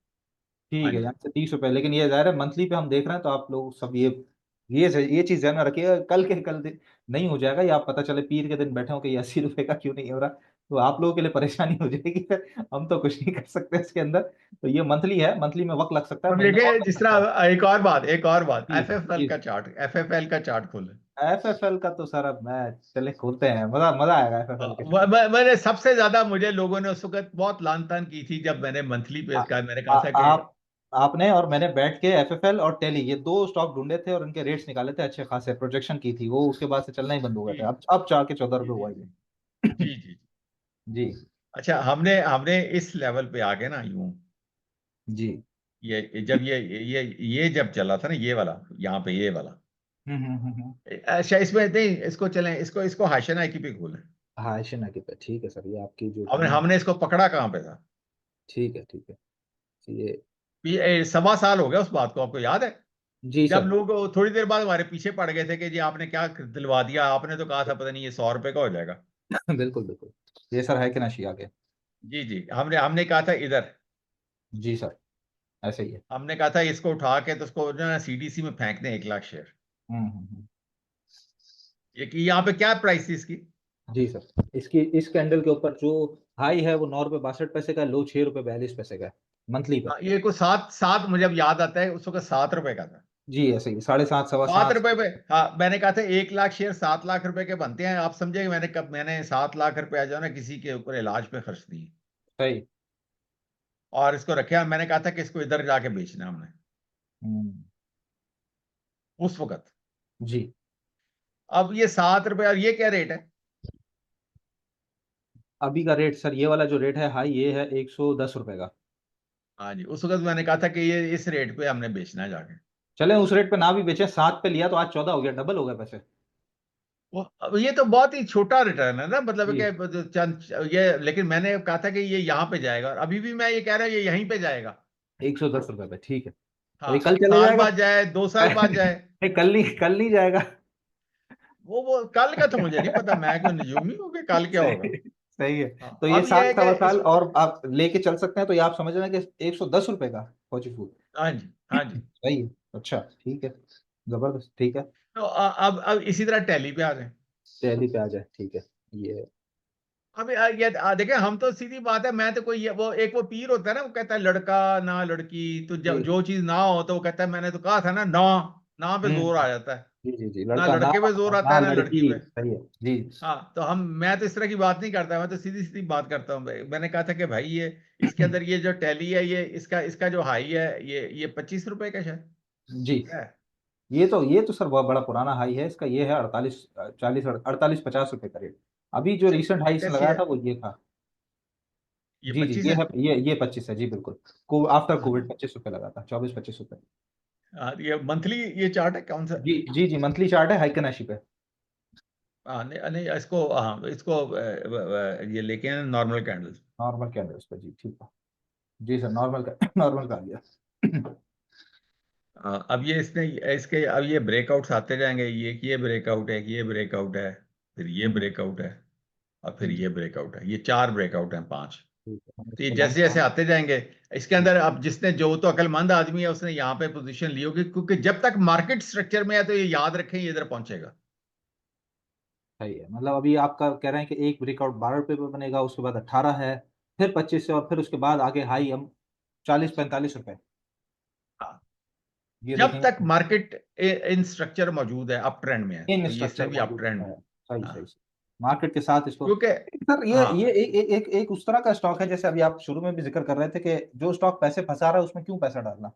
ठीक है, जी। यहाँ से 30 रुपए, लेकिन ये जाहिर है मंथली पे हम देख रहे हैं, तो आप लोग सब ये चीज ध्यान में रखिएगा, कल नहीं हो जाएगा, या आप पता चले पीर के दिन बैठे हो कि ये 80 रुपए का क्यों नहीं हो रहा, तो आप लोगों के लिए परेशानी हो जाएगी, फिर हम तो कुछ नहीं कर सकते इसके अंदर। तो ये मंथली है, मंथली में वक्त लग सकता है, अब महीना और देखिए, लग जिस सकता है। तरह एक और बात, जी एफएफएल जी। का चार्ट, एफएफएल का चार्ट खोले। एफएफएल का तो सर अब मैं, चले खोलते हैं, मजा मजा आएगा एफएफएल के साथ। मैंने सबसे ज्यादा, मुझे लोगों ने उस वक्त बहुत लान तान की थी जब मैंने मंथली पे आ, इसका, मैंने आ, कहा था कि आप आपने और मैंने बैठ के एफएफएल और टेली, ये 2 स्टॉक ढूंढे थे और उनके रेट्स निकाले थे, अच्छे खासे प्रोजेक्शन की थी वो, उसके बाद से चलना ही बंद हो गए जी थे, अब जाके 14 रुपए जी हुआ जी ये। जी जी। जी अच्छा, हमने हमने इस लेवल पे आके ना, यूं, जी। ये जब ये जब चला था ना, ये वाला, यहाँ पे ये वाला, हम्म। अच्छा इसमें नहीं, इसको चलें, इसको इसको हाशिया नाइकी पे खोलें। हाँ एशियन की पे ठीक है सर, ये आपकी जो हमने टाइम। हमने इसको पकड़ा कहाँ पे था? ठीक है ये। ये 1.25 साल हो गया उस बात को, आपको याद है? जी जब सर। लोग थोड़ी देर बाद हमारे पीछे पड़ गए थे कि जी आपने क्या दिलवा दिया, आपने तो कहा था पता नहीं ये 100 रुपए का हो जाएगा। बिल्कुल बिल्कुल। ये सर है कि ना शी आगे। जी जी, हमने हमने कहा था इधर, जी सर, ऐसे ही है। हमने कहा था इसको उठा के तो उसको जो है सीडीसी में फेंक दें, 1 लाख शेयर। हम्म। ये कि यहाँ पे क्या प्राइस थी इसकी? जी सर, इस कैंडल के ऊपर जो हाई है वो 9 रुपए 62 पैसे का है, लो 6 रुपए 42 पैसे का है, मंथली पे। हाँ, ये को सात सात, मुझे अब याद आता है उस वक्त 7 रुपए का था। जी ऐसे ही 7.5 सवा 7 रुपए सात। पे, हाँ, मैंने कहा था 1 लाख शेयर 7 लाख रुपए के बनते हैं। आप समझे, मैंने कब मैंने 7 लाख रुपए जो है ना किसी के ऊपर इलाज पे खर्च दिए, सही। और इसको रखे, और मैंने कहा था कि इसको इधर जाके बेचना है हमने, हम्म। उस वक्त। जी। अब ये 7 रुपए, और ये क्या रेट है? अभी का रेट सर, ये वाला जो रेट है हाई, ये है 110 रुपए का। हाँ जी, उस वक्त मैंने कहा था कि ये इस रेट पे हमने बेचना है जाके। चले उस रेट पे ना भी बेचे, 7 पे लिया तो आज 14 हो गया, डबल हो गया पैसे। वो, अब ये तो बहुत ही छोटा रिटर्न है ना, मतलब जी। कि जो चंद ये, लेकिन मैंने कहा था कि ये यहाँ पे जाएगा, और अभी भी मैं ये कह रहा हूँ ये यहीं पे जाएगा। 110 रुपए पे ठीक है। हाँ, अभी कल चले साल जाएगा। बाद जाए, 2 साल बाद जाए, नहीं, कल नहीं जाएगा। वो कल का तो मुझे नहीं पता, मैं क्यों नजूमी हूँ कि कल क्या होगा। सही सही है। हाँ, तो ये अब साल ये है कि सवा इस, साल और आप लेके चल सकते हैं, तो ये आप समझ रहे हैं कि 110 रुपए का फौजी फूड। हाँ जी, हाँ जी। सही है। अच्छा ठीक है, जबरदस्त, ठीक है। तो अब इसी तरह टैली पे आ जाए। दिल्ली पे आ जाए, ठीक है। ये। अब ये देखें, हम तो सीधी बात है, मैं तो कोई वो पीर होता है ना, वो कहता है लड़का ना लड़की, तो जब जी जो चीज ना हो तो वो कहता है मैंने तो कहा था ना, ना, ना पे जोर आ जाता है। जी, ना लड़का ना, लड़के पे जोर आता ना है ना लड़की लड़की, पे। सही है जी। हाँ, तो मैं तो इस तरह की बात नहीं करता, मैं तो सीधी सीधी बात करता हूँ भाई। मैंने कहा था कि भाई ये इसके अंदर ये जो टैली है, ये इसका इसका जो हाई है, ये 25 रुपए का शायद जी। है। ये तो सर बहुत बड़ा पुराना हाई है इसका, ये है 48 40 48 50 रुपए का रेट। अभी जो अच्छा, रिसेंट हाई इसने कैसी लगाया है? था वो ये था। ये जी 25 ये है? है, ये 25 है जी बिल्कुल। आफ्टर हाँ कोविड जी। 25 रुपए लगा था, 24 25 रुपए। हाँ, ये मंथली ये चार्ट है कौन सा? जी मंथली चार्ट है हाइकनाशी पे। हाँ, नहीं नहीं, इसको, हाँ इसको ये लेके आए नॉर्मल कैंडल्स। नॉर्मल कैंडल्स पे जी, ठीक है। जी सर, नॉर्मल का नॉर्मल का आ गया। अब ये इसने इसके अब ये ब्रेकआउट्स आते जाएंगे, ये ब्रेकआउट है, ये ब्रेकआउट है, फिर ये हम्म, ब्रेकआउट है, और फिर जी ये ब्रेकआउट है, ये 4 ब्रेकआउट हैं, 5। ठीक है, हम तो ये इसको जैसे लाएंगे जैसे और। आते जाएंगे, इसके अंदर अब जिसने, जो तो अक्लमंद आदमी है उसने यहाँ पे पोजीशन ली होगी, क्योंकि जब तक मार्केट स्ट्रक्चर में है तो ये याद रखें ये इधर पहुंचेगा। सही है, मतलब अभी आपका कह रहे हैं कि एक ब्रेकआउट 12 रुपए पे बनेगा, उसके बाद 18 है, फिर 25 से, और फिर उसके बाद आगे हाई हम 40 45 रुपए, हाँ, ये जब देखेंगे। तक मार्केट इन स्ट्रक्चर मौजूद है, अप ट्रेंड में है, इन तो ये इसमें स्ट्रक्चर भी अप मौजूद ट्रेंड है। में। सही हाँ, सही सही। मार्केट के साथ इसको। क्योंकि, सर ये हाँ, एक उस तरह का स्टॉक है, जैसे अभी आप शुरू में भी जिक्र कर रहे थे कि जो स्टॉक पैसे फंसा रहा है उसमें क्यों पैसा डालना,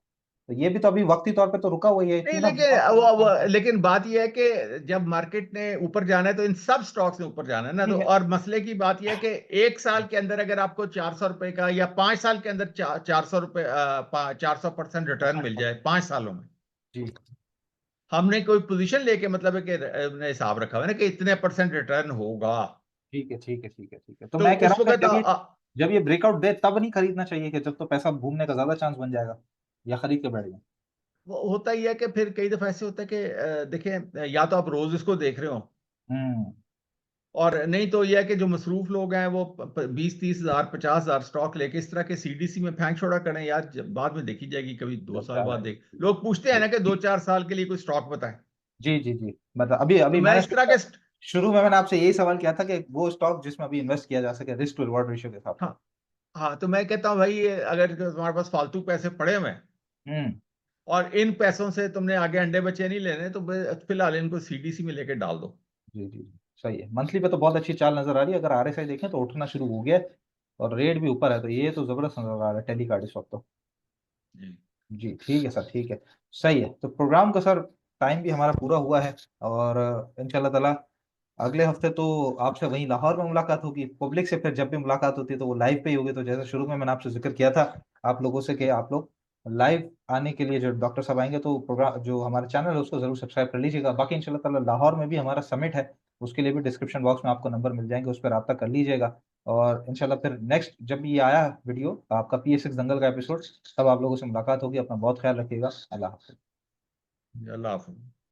तो ये भी तो अभी वक्ती तौर पे तो रुका हुआ ही है, नहीं, क्यों ना लेकिन काम करे। लेकिन बात यह है कि जब मार्केट ने ऊपर जाना है तो इन सब स्टॉक्स ने ऊपर जाना है ना, तो ठीक है। और मसले की बात यह है कि 1 साल के अंदर अगर आपको 400 रुपए का, या 5 साल के अंदर 400 रुपए, 400% रिटर्न मिल जाए 5 सालों में, जी हमने कोई पोजीशन लेके, मतलब है कि हमने हिसाब रखा हुआ है ना कि इतने परसेंट रिटर्न होगा, ठीक है ठीक है ठीक है ठीक है, तो तो मैं कह उस रहा हूँ कि वक्त जब ये ब्रेकआउट दे तब नहीं खरीदना चाहिए, कि जब तो पैसा घूमने का ज्यादा चांस बन जाएगा, या खरीद के बैठ जाए। वो होता ही है कि फिर कई दफा ऐसे होता है कि देखें, या तो आप रोज इसको देख रहे हो, हम्म और नहीं तो यह है कि जो मसरूफ लोग हैं वो 20-30 हज़ार 50 हज़ार स्टॉक लेके इस तरह के सीडीसी में फेंक छोड़ा करें यार, बाद में देखी जाएगी, कभी 2 साल बाद देख, लोग पूछते हैं ना कि 2-4 साल के लिए कोई स्टॉक बताएं। जी जी जी, मतलब अभी तो अभी मैं मैंने इस तरह के शुरू में मैंने आपसे यही सवाल किया था कि वो स्टॉक जिसमें अभी इन्वेस्ट किया जा सके रिस्क टू रिवॉर्ड रेशियो के हिसाब से। हाँ हाँ, तो मैं कहता हूँ भाई, ये अगर तुम्हारे पास फालतू पैसे पड़े हुए हैं हम्म और इन पैसों से तुमने आगे अंडे बच्चे नहीं लेने, तो फिलहाल इनको सीडीसी में लेके डाल दो। जी जी जी, सही है। मंथली पे तो बहुत अच्छी चाल नजर आ रही है, अगर आरएसआई देखें तो उठना शुरू हो गया है और रेट भी ऊपर है, तो ये तो जबरदस्त नजर आ रहा है टेली कार्ड इस वक्त तो। जी जी ठीक है सर, ठीक है, सही है। तो प्रोग्राम का सर टाइम भी हमारा पूरा हुआ है, और इंशाल्लाह ताला अगले हफ्ते तो आपसे वहीं लाहौर में मुलाकात होगी। पब्लिक से फिर जब भी मुलाकात होती है तो वो लाइव पे ही होगी। तो जैसे शुरू में मैंने आपसे जिक्र किया था आप लोगों से कि आप लोग लाइव आने के लिए जो डॉक्टर साहब आएंगे तो प्रोग्राम जो हमारा चैनल है उसको जरूर सब्सक्राइब कर लीजिएगा। बाकी इंशाल्लाह ताला लाहौर में भी हमारा समिट है, उसके लिए भी डिस्क्रिप्शन बॉक्स में आपको नंबर मिल जाएंगे, उस पर रब्ता कर लीजिएगा। और इंशाल्लाह फिर नेक्स्ट जब ये आया वीडियो आपका PA6 दंगल का एपिसोड, तब आप लोगों से मुलाकात होगी। अपना बहुत ख्याल रखिएगा। अल्लाह हाफिज़। अल्लाह हाफ़िज़।